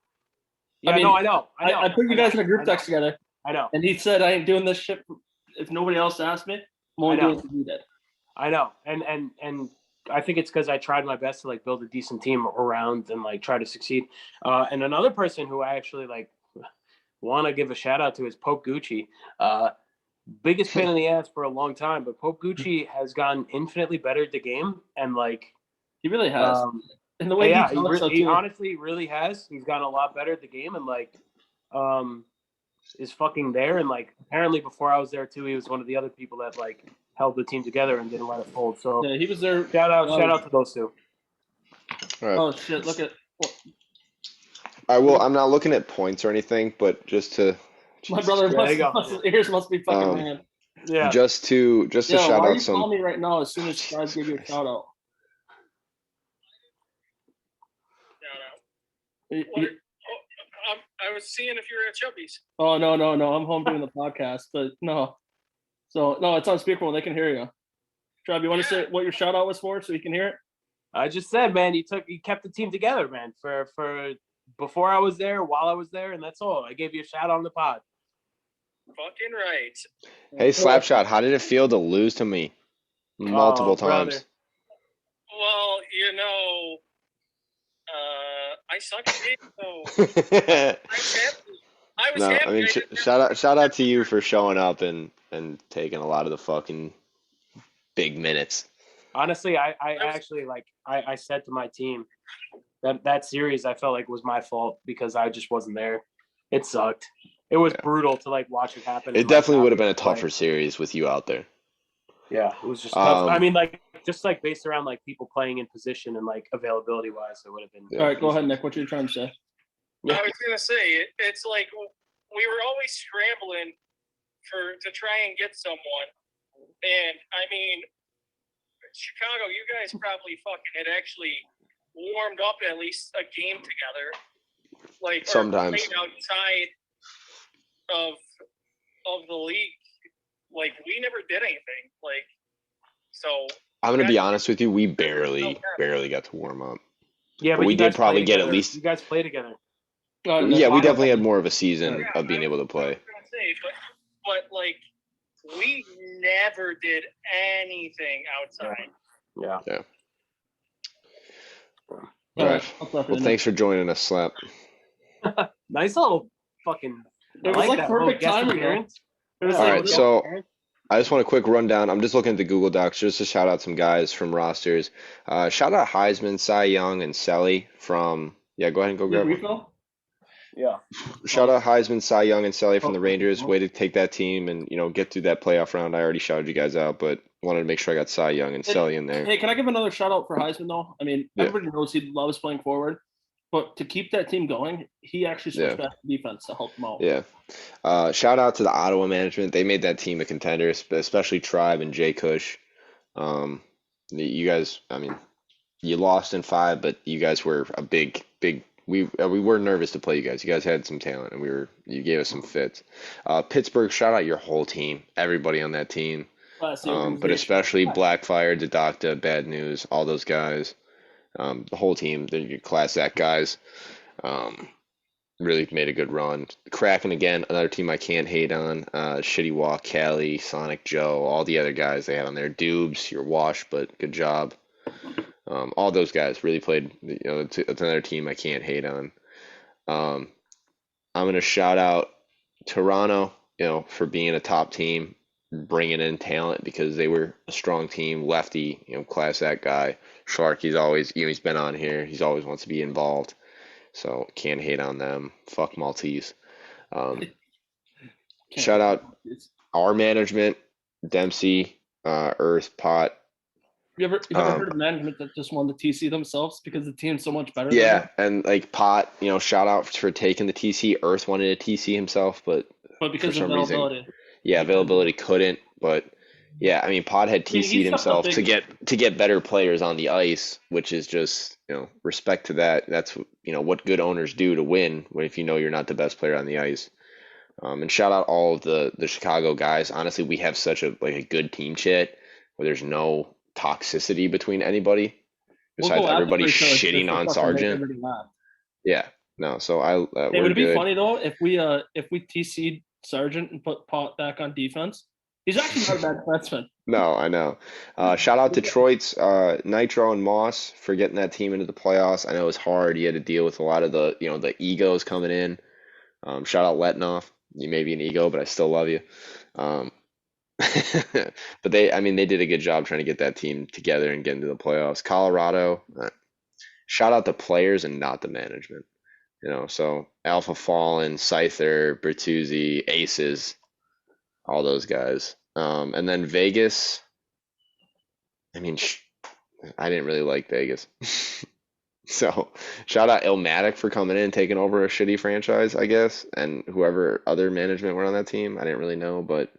Yeah, I know. I put you guys in a group text together. I know. And he said, "I ain't doing this shit if nobody else asked me, I'm only doing it because you did. I know, and I think it's because I tried my best to like build a decent team around and like try to succeed. And another person who I actually like want to give a shout out to is Pope Gucci. Biggest pain in the ass for a long time, but Pope Gucci has gotten infinitely better at the game, and like he really has. And the way he honestly really has. He's gotten a lot better at the game, and like is fucking there. And like apparently before I was there too, he was one of the other people that like held the team together and didn't let it fold. So yeah, he was there. Shout out to those two. All right. Oh shit! Look at. I'm not looking at points or anything, but just to. My brother ears must be fucking ringing. Yeah. Just to shout out why are you some. calling me right now as soon as guys give you a shout out? I was seeing if you were at Chubby's. Oh no! I'm home doing the podcast, but no. So no, it's on speakerphone. They can hear you. Trav, you want to say what your shout out was for, so you can hear it? I just said, man, you kept the team together, man. For before I was there, while I was there, and that's all. I gave you a shout out on the pod. Fucking right. Hey, Slapshot, how did it feel to lose to me multiple times? Well, I suck at it, so I was happy. I mean, shout out to you for showing up and taking a lot of the fucking big minutes. Honestly, I actually I said to my team that series I felt like was my fault because I just wasn't there. It sucked. It was brutal to like watch it happen. It definitely would have been a tougher series with you out there. Yeah, it was just tough. I mean, like just like based around like people playing in position and like availability wise, it would have been. All right, go ahead, Nick. What are you trying to say? Yeah. I was gonna say it's like we were always scrambling to try and get someone, and I mean, Chicago, you guys probably fucking had actually warmed up at least a game together, like sometimes outside of the league. Like we never did anything. Like so. I'm gonna be honest with you. We barely got to warm up. Yeah, but we did probably get at least. You guys play together. Yeah, we definitely had more of a season of being able to play. But like we never did anything outside. Yeah. All right. Well, thanks for joining us, Slap. Nice little fucking. It was like perfect timing. All right, so I just want a quick rundown. I'm just looking at the Google Docs just to shout out some guys from rosters. Shout out Heisman, Cy Young, and Selly from. Yeah, go ahead and go grab them. Yeah. Shout out Heisman, Cy Young, and Selly from the Rangers. Way to take that team and get through that playoff round. I already shouted you guys out, but wanted to make sure I got Cy Young and Selly in there. Hey, can I give another shout out for Heisman though? I mean, everybody knows he loves playing forward, but to keep that team going, he actually switched back to defense to help them out. Yeah. Shout out to the Ottawa management. They made that team a contender, especially Tribe and Jay Cush. You guys, I mean, you lost in 5, but you guys were a big. We were nervous to play you guys. You guys had some talent, and you gave us some fits. Pittsburgh, shout out your whole team, everybody on that team, but especially Blackfire, Didacta, Bad News, all those guys, the whole team. They're your class act guys. Really made a good run. Kraken again, another team I can't hate on. Shitty Walk, Cali, Sonic Joe, all the other guys they had on there. Dubes, you're washed, but good job. All those guys really played. It's another team I can't hate on. I'm gonna shout out Toronto, for being a top team, bringing in talent because they were a strong team. Lefty, class act guy. Shark, he's always, he's been on here. He's always wants to be involved. So can't hate on them. Fuck Maltese. Shout out our management, Dempsey, Earth, Pot. You ever heard of management that just wanted to TC themselves because the team's so much better? Yeah, and like Pot, shout out for taking the TC. Earth wanted to TC himself, but because of availability. Availability couldn't. But yeah, I mean, Pot had TC'd himself to get better players on the ice, which is just respect to that. That's what good owners do to win if you're not the best player on the ice. And shout out all of the Chicago guys. Honestly, we have such a good team chat where there's no toxicity between anybody besides everybody shitting on Sargent. Yeah, no. So it would be funny though if we TC'd Sargent and put Pot back on defense. He's actually not a bad defenseman. No, I know. Shout out Detroit's Nitro and Moss for getting that team into the playoffs. I know it was hard. He had to deal with a lot of the egos coming in. Shout out Letnoff. You may be an ego, but I still love you. Um, but they did a good job trying to get that team together and get into the playoffs. Colorado, shout out the players and not the management. So Alpha Fallen, Scyther, Bertuzzi, Aces, all those guys. And then Vegas, I didn't really like Vegas. So shout out Illmatic for coming in and taking over a shitty franchise, I guess, and whoever other management were on that team. I didn't really know, but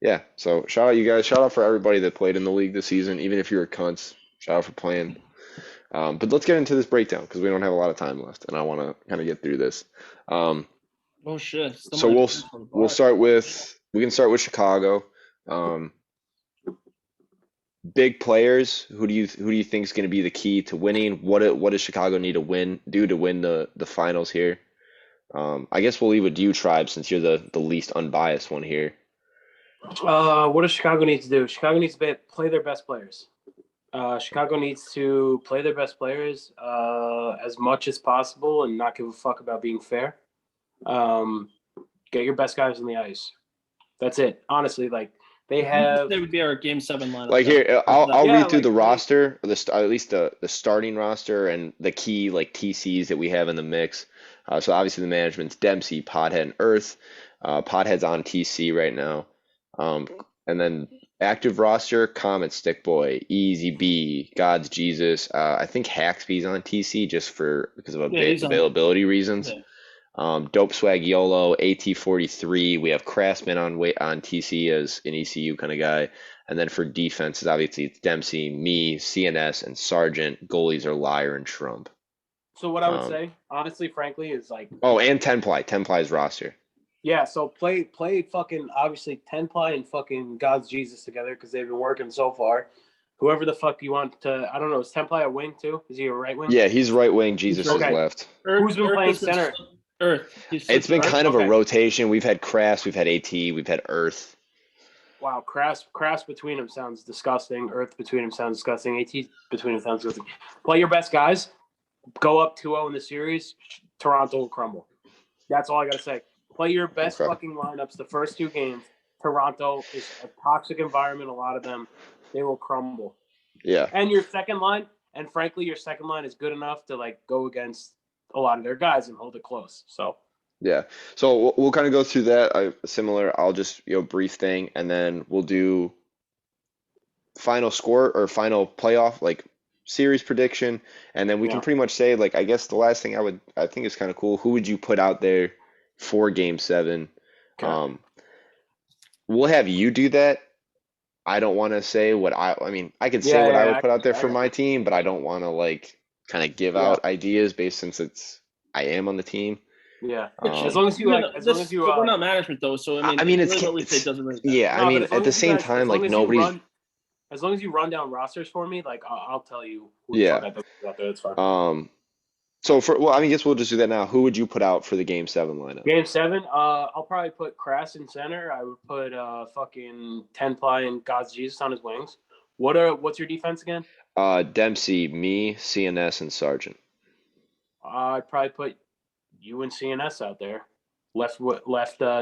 yeah. So shout out you guys. Shout out for everybody that played in the league this season, even if you were cunts. Shout out for playing. But let's get into this breakdown because we don't have a lot of time left, and I want to kind of get through this. Oh shit! So we can start with Chicago. Big players. Who do you think is going to be the key to winning? What does Chicago need to win the finals here? I guess we'll leave with you, Tribe, since you're the least unbiased one here. What does Chicago need to do? Chicago needs to play their best players. Chicago needs to play their best players as much as possible and not give a fuck about being fair. Get your best guys on the ice. That's it. Honestly, they would be our Game 7 lineup. Here, I'll read through the roster, at least the starting roster and the key TCs that we have in the mix. So obviously the management's Dempsey, Pothead, and Earth. Pothead's on TC right now. And then active roster, Comet, Stickboy, Easy B, God's Jesus. I think Haxby's on TC just because of availability reasons. Yeah. Dope Swag YOLO, AT43. We have Craftsman on TC as an ECU kind of guy. And then for defenses, obviously it's Dempsey, me, CNS, and Sargent. Goalies are Liar and Trump. So what I would say, honestly, frankly, is and Tenply's roster. Yeah, so play fucking obviously Tenply and fucking God's Jesus together because they've been working so far. Whoever the fuck you want to, I don't know, is Tenply a wing too? Is he a right wing? Yeah, he's right wing. Jesus is left. Who's been playing center? Earth. It's been kind of a rotation. We've had Crass, we've had AT, we've had Earth. Wow, Crass between them sounds disgusting. Earth between them sounds disgusting. AT between them sounds disgusting. Play your best guys. Go up 2-0 in the series. Toronto will crumble. That's all I got to say. Play your best fucking lineups the first 2 games. Toronto is a toxic environment, a lot of them. They will crumble. Yeah. And your second line, and frankly, your second line is good enough to go against a lot of their guys and hold it close. So yeah, so we'll kind of go through that similar. I'll just brief thing, and then we'll do final score or final playoff series prediction, and then we can pretty much say I guess the last thing I think is kind of cool. Who would you put out there for Game 7? Okay. We'll have you do that. I don't want to say what I could say what I would put out there for my team, but I don't want to kind of give out ideas since I am on the team. Yeah. As long as you we're not management though, so it's what we say doesn't really matter. Yeah, at the same time nobody's as long as you run down rosters for me, I'll tell you who the fuck I put out there. That's fine. So I guess we'll just do that now. Who would you put out for the Game 7 lineup? Game 7, I'll probably put Crass in center. I would put fucking Tenply and God's Jesus on his wings. What's your defense again? Dempsey, me, CNS, and Sargent. I'd probably put you and CNS out there. Left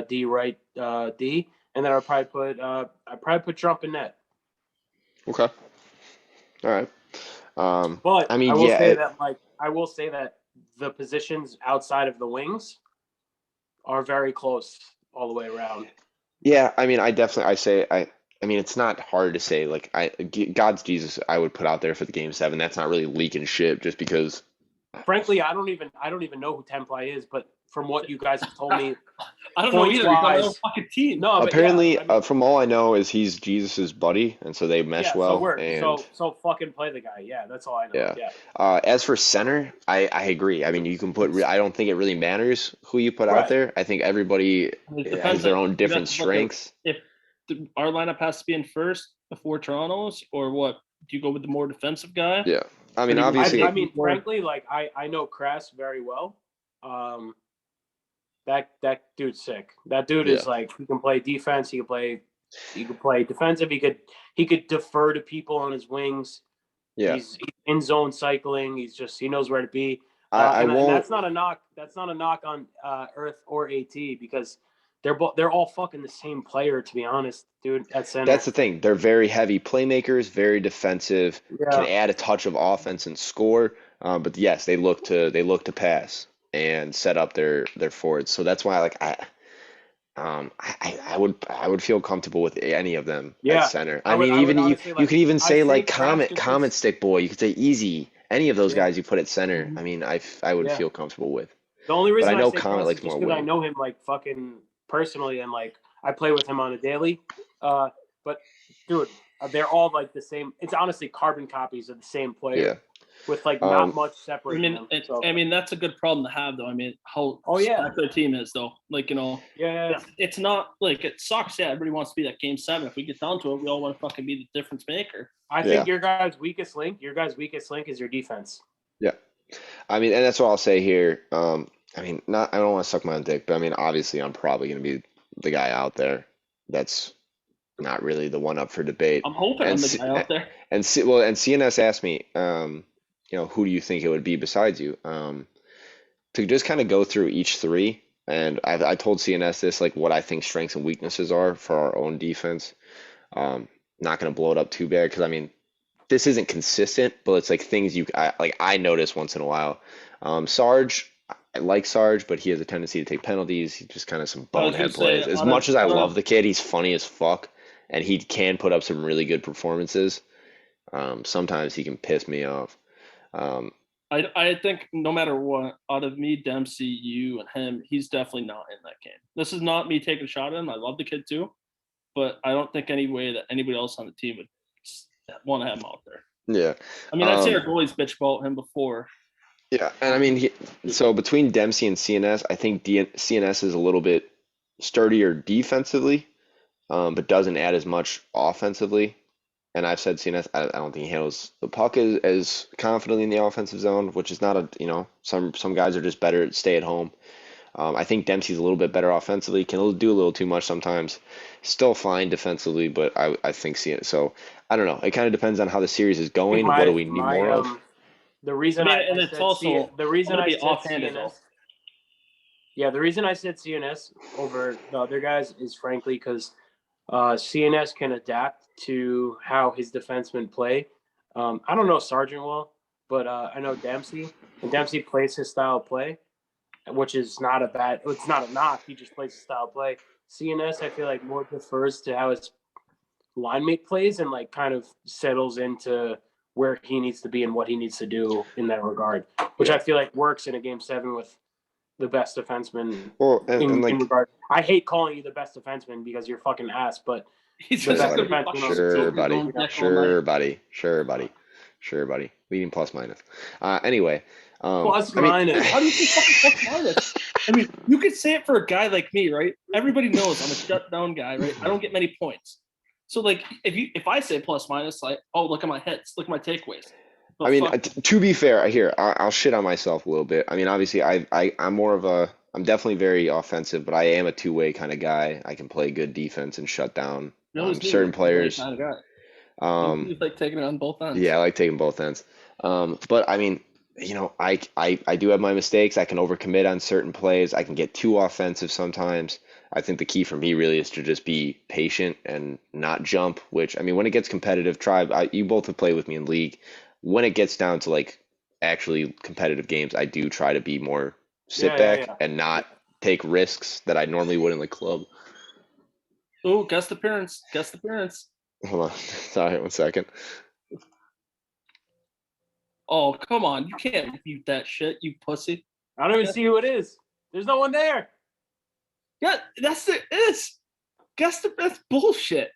D, right D, and then I'd probably put Trump in net. Okay. All right. But I will say that the positions outside of the wings are very close all the way around. Yeah, it's not hard to say. God's Jesus, I would put out there for the Game 7. That's not really leaking shit, just because. Frankly, I don't even know who Tenply is, but from what you guys have told me, I don't know either. Because a fucking team. No, apparently, from all I know, is he's Jesus's buddy, and so they mesh well. So fucking play the guy. Yeah, that's all I know. Yeah. As for center, I agree. You can put. I don't think it really matters who you put out there. I think everybody has their own different strengths. If our lineup has to be in first before Toronto's, or what? Do you go with the more defensive guy? Yeah. Obviously. Frankly, I know Crass very well. That dude's sick. That dude is he can play defense. He can play He could play defensive. He could defer to people on his wings. Yeah. He's in zone cycling. He knows where to be. I and won't. that's not a knock. That's not a knock on Earth or AT because they're all fucking the same player, to be honest, dude. At center. That's the thing. They're very heavy playmakers, very defensive, can add a touch of offense and score. But yes, they look to pass and set up their forwards. So that's why I would feel comfortable with any of them at center. I mean, even you could even say like Comet Stick Boy. You could say Easy. Any of those guys you put at center. I mean, I would feel comfortable with. The only reason I know say Comet likes more because I wing. know him like fucking personally and like I play with him on a daily. But dude, they're all like the same. It's honestly carbon copies of the same player. Yeah. With like not much separating them. I mean, that's a good problem to have, though. I mean, how stacked their team is, though. Like, it's not like it sucks. Yeah, everybody wants to be that game 7. If we get down to it, we all want to fucking be the difference maker. I think your guys' weakest link is your defense. Yeah, I mean, and that's what I'll say here. I mean, I don't want to suck my own dick, but I mean, obviously, I'm probably going to be the guy out there that's not really the one up for debate. I'm hoping I'm the guy out there. And CNS asked me, who do you think it would be besides you? To just kind of go through each 3. And I told CNS this, like what I think strengths and weaknesses are for our own defense. Not going to blow it up too bad because, I mean, this isn't consistent, but it's like things I notice once in a while. Sarge, I like Sarge, but he has a tendency to take penalties. He's just kind of some bonehead plays. As much as I love the kid, he's funny as fuck, and he can put up some really good performances. Sometimes he can piss me off. I think no matter what, out of me, Dempsey, you, and him, he's definitely not in that game. This is not me taking a shot at him. I love the kid too, but I don't think any way that anybody else on the team would want to have him out there. Yeah. I mean, I'd say our goalies bitch about him before. Yeah, and I mean, so between Dempsey and CNS, I think CNS is a little bit sturdier defensively, but doesn't add as much offensively. And I've said CNS, I don't think he handles the puck as confidently in the offensive zone, which is not some guys are just better at stay at home. I think Dempsey's a little bit better offensively, can do a little too much sometimes. Still fine defensively, but I think CNS. So I don't know. It kind of depends on how the series is going. What do we need more of? The reason the reason I said CNS over the other guys is frankly because CNS can adapt to how his defensemen play. I don't know Sargent well, but I know Dempsey, and Dempsey plays his style of play, which is it's not a knock. He just plays his style of play. CNS, I feel like more prefers to how his line mate plays and like kind of settles into where he needs to be and what he needs to do in that regard, which I feel like works in a game 7 with the best defenseman. Well, in regard. I hate calling you the best defenseman because you're fucking ass, but he's just sure, buddy. Leading plus minus. Anyway. Plus minus. How do you say plus minus? I mean, you could say it for a guy like me, right? Everybody knows I'm a shutdown guy, right? I don't get many points. So, like, if I say plus minus, like, oh, look at my hits, look at my takeaways. I mean, to be fair, I'll shit on myself a little bit. I mean, obviously, I'm definitely very offensive, but I am a two-way kind of guy. I can play good defense and shut down certain players. You like taking it on both ends. Yeah, I like taking both ends. But I mean, I do have my mistakes. I can overcommit on certain plays. I can get too offensive sometimes. I think the key for me really is to just be patient and not jump, which, I mean, when it gets competitive, you both have played with me in league. When it gets down to like actually competitive games, I do try to be more sit back and not take risks that I normally would in the club. Oh, guest appearance. Hold on. Sorry, 1 second. Oh, come on. You can't mute that shit, you pussy. I don't even see who it is. There's no one there. Yeah, that's bullshit.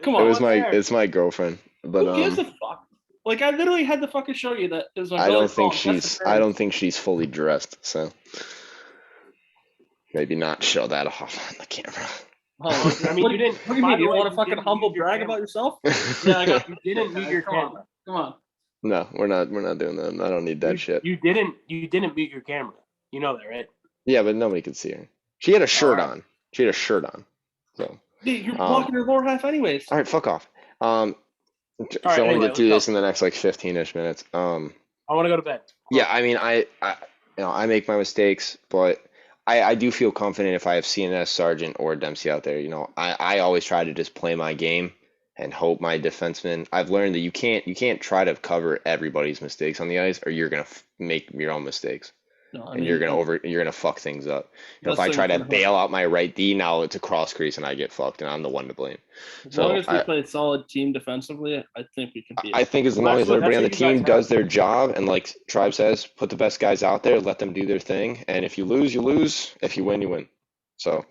Come on. It's my girlfriend. But who gives a fuck? Like, I literally had to fucking show you that. It was I don't think she's fully dressed, so maybe not show that off on the camera. Oh, I mean, you didn't. What do you mean? You want to fucking humble brag about yourself? Yeah, you didn't mute your camera. Come on. No, we're not doing that. I don't need that shit. You didn't mute your camera. You know that, right? Yeah, but nobody could see her. She had a shirt on. So You're blocking your lower half anyways. All right, fuck off. So I want to anyway, get through let's this in the next like 15-ish minutes. I want to go to bed. Yeah, I mean, I make my mistakes, but I do feel confident if I have CNS, Sargent, or Dempsey out there. I always try to just play my game and hope my defensemen. I've learned that you can't try to cover everybody's mistakes on the ice, or you're gonna make your own mistakes. No, And you're gonna fuck things up. If I That's try to like- bail out my right D, now it's a cross crease and I get fucked, and I'm the one to blame. As So long as we play a solid team defensively, I think we can beat I it. think as long as everybody on the that's what you team guys does have. their job, and like Tribe says, put the best guys out there, let them do their thing, and if you lose, you lose. If you win, you win. So,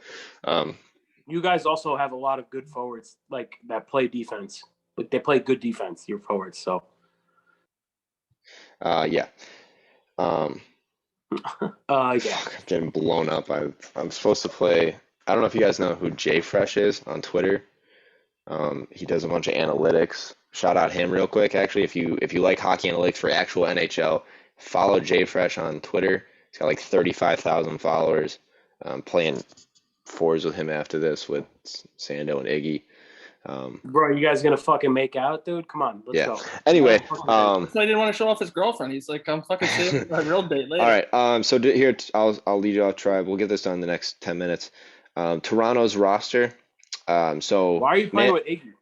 You guys also have a lot of good forwards like that play defense. Like they play good defense, your forwards. So yeah. yeah. I'm getting blown up. I'm supposed to play. I don't know if you guys know who Jay Fresh is on Twitter. He does a bunch of analytics. Shout out him real quick. Actually, if you like hockey analytics for actual NHL, follow Jay Fresh on Twitter. He's got like 35,000 followers. Playing fours with him after this with Sando and Iggy. Bro, you guys gonna fucking make out, dude? Come on, let's go. Anyway, So I didn't want to show off his girlfriend. He's like, I'm fucking saving my real date later. all right. So here I'll lead you off, Tribe. We'll get this done in the next 10 minutes. Toronto's roster. So why are you playing with Iggy?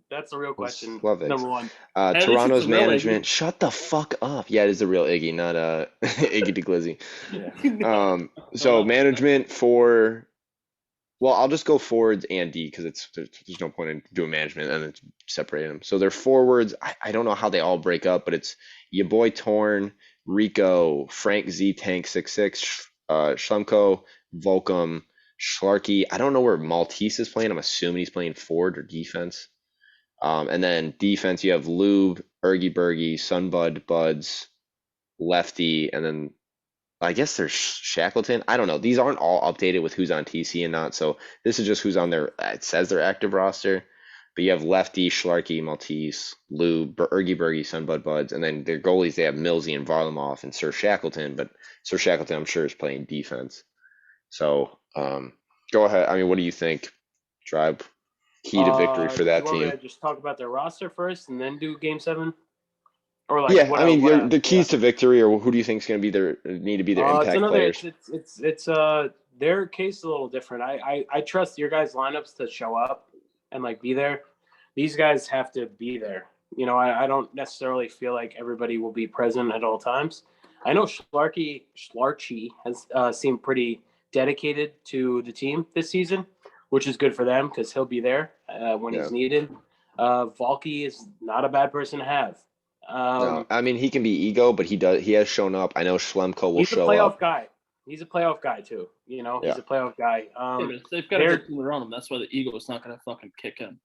That's the real question. Love Iggy. Number one. least Toronto's it's the real management. Shut the fuck up. Yeah, it is the real Iggy, not Iggy DeGlizzy. Yeah. So management for. Well, I'll just go forwards and D because there's no point in doing management and then separating them. So they're forwards. I don't know how they all break up, but it's your boy Torn, Rico, Frank Z Tank 66, Schlemko, Volcom, Schlarky. I don't know where Maltese is playing. I'm assuming he's playing forward or defense. And then defense, you have Lube, Ergy Bergy, Sunbud, Buds, Lefty, and then I guess there's Shackleton. I don't know. These aren't all updated with who's on TC and not. So this is just who's on their. It says their active roster, but you have Lefty, Schlarky, Maltese, Lou, Ergy Bergy, Sunbud Buds, and then their goalies. They have Millsy and Varlamov and Sir Shackleton. But Sir Shackleton, I'm sure, is playing defense. So go ahead. I mean, what do you think, Tribe? Key to victory for that do you want me team. to just talk about their roster first and then do Game 7? Or like Yeah, what I mean, what the keys to victory, or who do you think is going to be need to be their it's impact another. players? It's their case is a little different. I trust your guys' lineups to show up and like be there. These guys have to be there. I don't necessarily feel like everybody will be present at all times. I know Schlarky has seemed pretty dedicated to the team this season, which is good for them because he'll be there when he's needed. Valky is not a bad person to have. No, I mean he can be ego, but he has shown up. I know Schlemko will show up. He's a playoff guy. He's a playoff guy too. He's a playoff guy. They've got a good team around them. That's why the ego is not going to fucking kick in.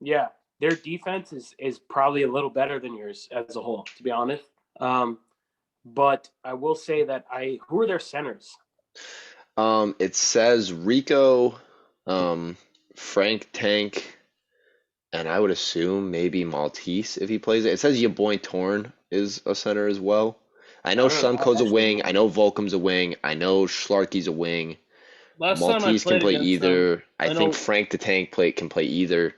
Yeah, their defense is probably a little better than yours as a whole, to be honest. But I will say that who are their centers? It says Rico, Frank Tank, and I would assume maybe Maltese if he plays it. It says your boy Torn is a center as well. I know Schlemko's a wing. I know Volcom's a wing. I know Schlarky's a wing. Maltese can play either. I think Frank the Tank can play either.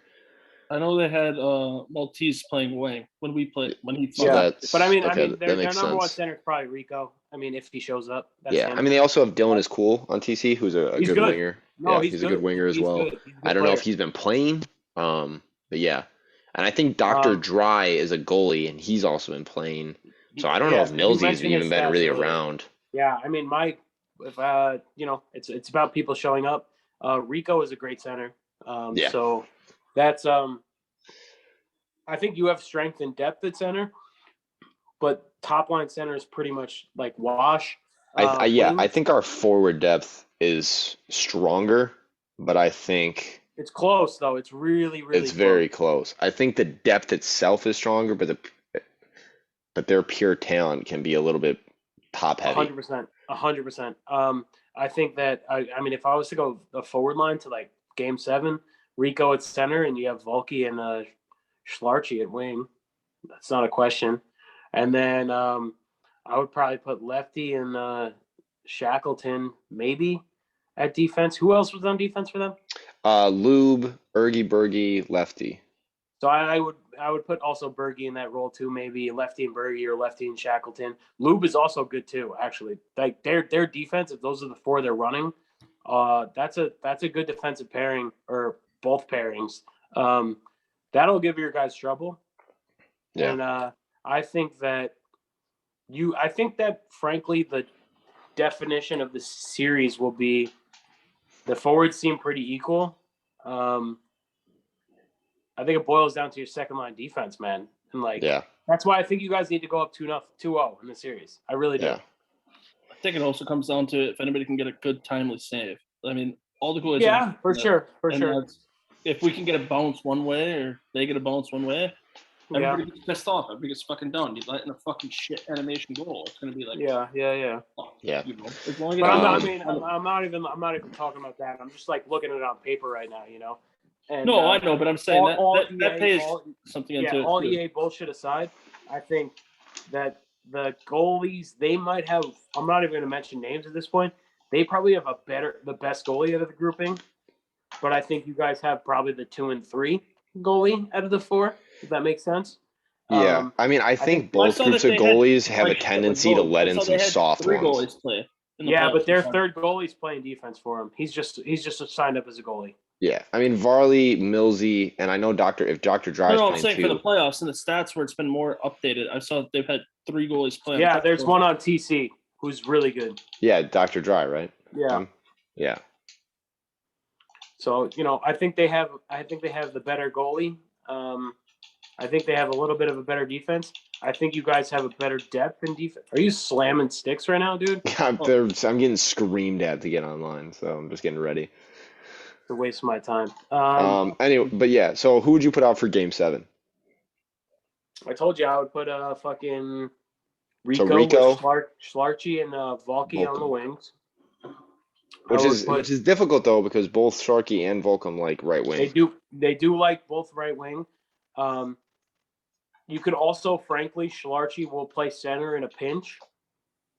I know they had Maltese playing wing when he played. Yeah, but I mean, their makes number one sense. center is probably Rico. I mean, if he shows up, that's Yeah, him. I mean they also have Dylan is cool on TC, who's a good winger. No, he's a good winger as well. I don't know if he's been playing, but yeah, and I think Dr. Dry is a goalie, and he's also been playing. So I don't know if Millsy's even been really around. Yeah, I mean, it's about people showing up. Rico is a great center. So that's I think you have strength and depth at center, but top line center is pretty much like wash. I think our forward depth is stronger, but I think it's close though. It's really it's very close. I think the depth itself is stronger, but their pure talent can be a little bit top heavy. 100%. I think that I mean, if I was to go a forward line to like Game 7, Rico at center, and you have Volky and Schlarky at wing. That's not a question. And then I would probably put Lefty and Shackleton maybe at defense. Who else was on defense for them? Lube, Ergy Bergy, lefty. So I would put also Berge in that role too, maybe lefty and Berge or lefty and Shackleton. Lube is also good too, actually. Like their defense, if those are the four they're running, that's a good defensive pairing or both pairings. That'll give your guys trouble. Yeah. And I think that frankly the definition of the series will be the forwards seem pretty equal. I think it boils down to your second line defense, man. And that's why I think you guys need to go up 2-0 in the series. I really do. Yeah. I think it also comes down to if anybody can get a good timely save. I mean, all the goalies. Yeah, for sure. If we can get a bounce one way or they get a bounce one way, everybody gets pissed off. Everybody gets fucking done. You let in a fucking shit animation goal. It's gonna be like yeah. Yeah. You know, as long as I'm not even talking about that. I'm just like looking at it on paper right now, you know. And, no, I know, but I'm saying that pays something into it. All too. EA bullshit aside, I think that the goalies, they might have, I'm not even going to mention names at this point. They probably have the best goalie out of the grouping, but I think you guys have probably the 2 and 3 goalie out of the 4. Does that make sense? Yeah. I mean, I think both groups of goalies have a tendency to let in some soft ones. Goalies play but their third goalie's playing defense for him. He's just signed up as a goalie. Yeah, I mean Varley, Millsy, and I know if Dr. Dry's I'm playing saying too. for the playoffs and the stats where it's been more updated. I saw they've had 3 goalies playing. Yeah, there's one on TC who's really good. Yeah, Dr. Dry, right? Yeah. Yeah. So I think they have the better goalie. I think they have a little bit of a better defense. I think you guys have a better depth in defense. Are you slamming sticks right now, dude? I'm getting screamed at to get online, so I'm just getting ready. It's a waste of my time. Anyway, but yeah. So who would you put out for Game 7? I told you I would put fucking Rico, Rico. with Schlarchi and Volky on the wings. Which is difficult though because both Sharkey and Volcom like right wing. They do like both right wing. You could also, frankly, Schlarchi will play center in a pinch.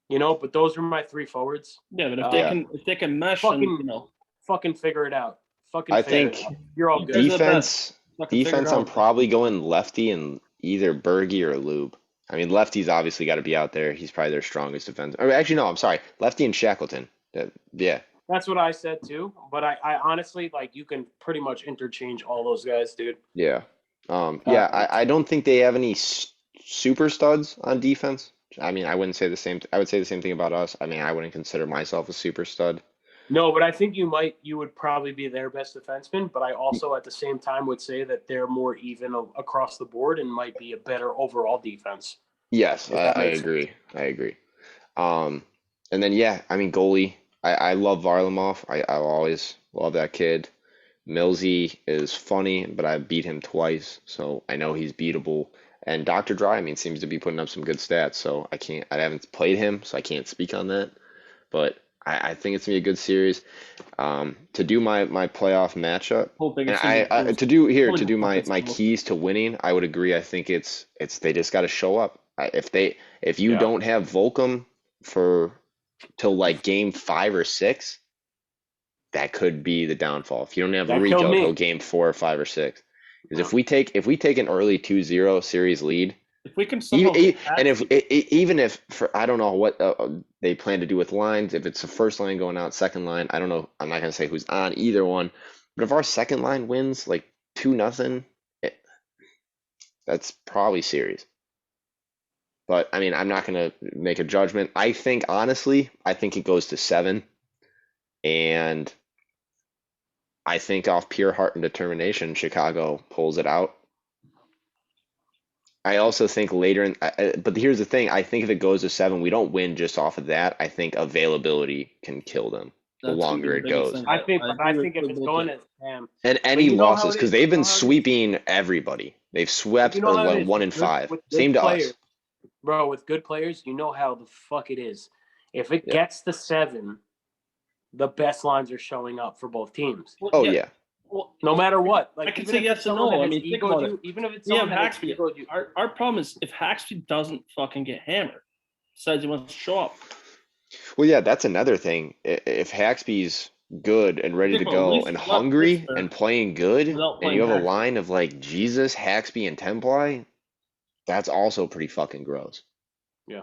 But those are my 3 forwards. Yeah, but if they can mesh, fucking figure it out. I think you're all good. Defense, I'm probably going lefty and either Berge or Lube. I mean, lefty's obviously got to be out there. He's probably their strongest defense. Or actually, no, I'm sorry. Lefty and Shackleton. Yeah. That's what I said too. But I honestly, you can pretty much interchange all those guys, dude. Yeah. I don't think they have any super studs on defense. I mean, I wouldn't say the same. I would say the same thing about us. I mean, I wouldn't consider myself a super stud. No, but I think you would probably be their best defenseman. But I also, at the same time, would say that they're more even across the board and might be a better overall defense. Yes, I agree. And then, I mean, goalie. I love Varlamov. I'll always love that kid. Millsy is funny, but I beat him twice, so I know he's beatable. And Dr. Dry, I mean, seems to be putting up some good stats, so I haven't played him, so I can't speak on that. But I think it's gonna be a good series. To do my playoff matchup, and to do my keys to winning, I would agree. I think it's they just got to show up. If you don't have Volcom till like game 5 or 6, that could be the downfall. If you don't have Rico till game 4 or 5 or 6, because if we take an early 2-0 series lead. If we can even if I don't know what they plan to do with lines, if it's the first line going out, second line, I don't know. I'm not gonna say who's on either one, but if our second line wins like 2-0, that's probably series. But I mean, I'm not gonna make a judgment. I think it goes to 7, and I think off pure heart and determination, Chicago pulls it out. I also think later but here's the thing. I think if it goes to 7, we don't win just off of that. I think availability can kill them the longer it goes. I think if it's going to and any losses, because they've been sweeping everybody. They've swept 1 and 5. Same to us. Bro, with good players, you know how the fuck it is. If it gets to 7, the best lines are showing up for both teams. Yeah. Well, no matter what, I can say yes and no. I mean, think about it. Even if it's Haxby, our problem is if Haxby doesn't fucking get hammered, decides he wants to show up. Well, yeah, that's another thing. If Haxby's good and ready to Think about at go least and left hungry Pittsburgh and playing good, without and playing you have a Hackney. line of like Jesus, Haxby, and Temply, that's also pretty fucking gross. Yeah.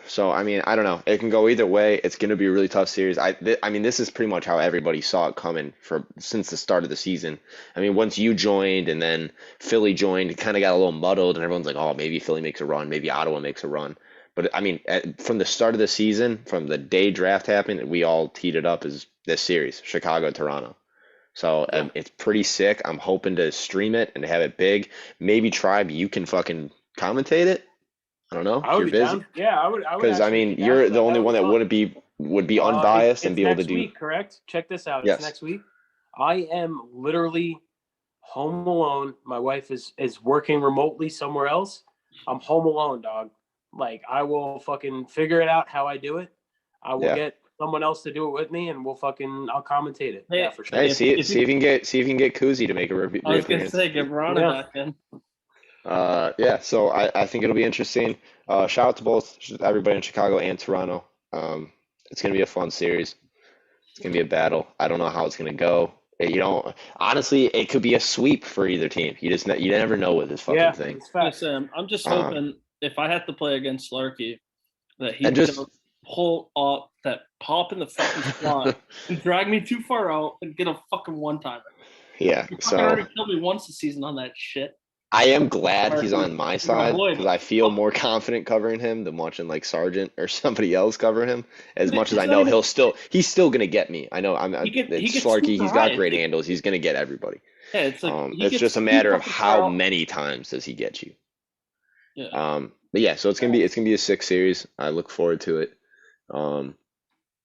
So, I mean, I don't know. It can go either way. It's going to be a really tough series. I mean, this is pretty much how everybody saw it coming since the start of the season. I mean, once you joined and then Philly joined, it kind of got a little muddled, and everyone's like, oh, maybe Philly makes a run, maybe Ottawa makes a run. But I mean, from the start of the season, from the day draft happened, we all teed it up as this series, Chicago, Toronto. So it's pretty sick. I'm hoping to stream it and have it big. Maybe Tribe, you can fucking commentate it. I don't know I if would you're be busy. down. Yeah, I would. Because I Actually mean, be down you're for the that. only That one that fun. would be unbiased and It's be able to next do. week, correct? Check this out. Yes. It's next week. I am literally home alone. My wife is working remotely somewhere else. I'm home alone, dog. Like, I will fucking figure it out how I do it. I will get someone else to do it with me, and I'll commentate it. Hey, Yeah, for sure. Hey, see if you can get Koozie to make a review. I was gonna say, get Verona back in. Yeah, so I think it'll be interesting. Shout out to both everybody in Chicago and Toronto. It's gonna be a fun series. It's gonna be a battle. I don't know how it's gonna go. Honestly, it could be a sweep for either team. You never know with this fucking thing. It's fact. I'm just hoping if I have to play against Slarky, that he's And just- gonna pull up that pop in the fucking slot and drag me too far out and get a fucking one-timer. Yeah, He so fucking already killed me once this season on that shit. I am glad he's on my side avoid because I feel more confident covering him than watching like Sargent or somebody else cover him. As much as I know he's still gonna get me. I know He gets Slarky. super He's got high. great handles. He's gonna get everybody. Yeah, it's like he It's gets just a too matter of fucking how far out. many times does he get you. Yeah. But yeah, so it's gonna be a sick series. I look forward to it.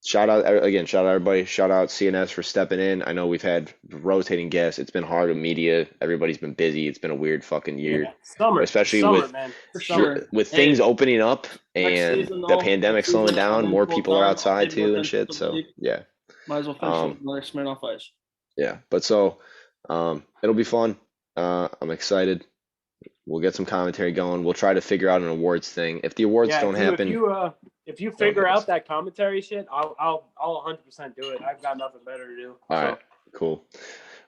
Shout out everybody. Shout out CNS for stepping in. I know we've had rotating guests. It's been hard with media. Everybody's been busy. It's been a weird fucking year. Yeah. Summer, Especially man. For sure. with things opening up Next and season, the though, pandemic next slowing season, down, I'm more in full people are time. outside I'll take too more and shit. attention to the So league. yeah, Might as well finish with another Smirnoff Ice. yeah. But so it'll be fun. I'm excited. We'll get some commentary going. We'll try to figure out an awards thing. If the awards don't happen, if you figure out that commentary shit, I'll 100% do it. I've got nothing better to do. all right, cool.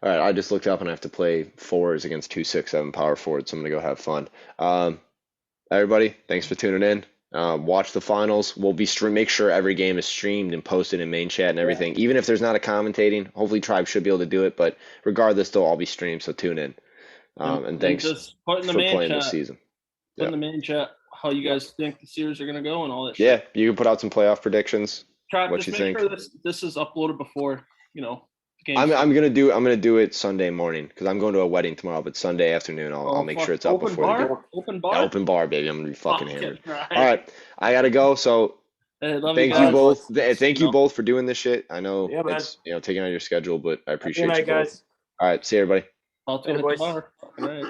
All right, I just looked up and I have to play fours against 2-6-7 power forwards, so I'm gonna go have fun. Everybody, thanks for tuning in. Watch the finals. We'll be make sure every game is streamed and posted in main chat and everything. Even if there's not a commentating, hopefully Tribe should be able to do it. But regardless, they'll all be streamed. So tune in. And thanks just put in the for main playing chat, this season. Put in the main chat how you guys think the series are gonna go and all that Yeah, shit. you can put out some playoff predictions. Tribe, what just you make think. sure this is uploaded before the game. I'm gonna do it Sunday morning because I'm going to a wedding tomorrow. But Sunday afternoon, I'll make sure it's up before the game. Open bar. Yeah, open bar, baby. I'm gonna be fucking hammered. Right. All right, I gotta go. So thank you both. Thank you both for doing this shit. I know it's taking out your schedule, but I appreciate you both. guys. All right, see you, everybody. I'll take the bar. All right.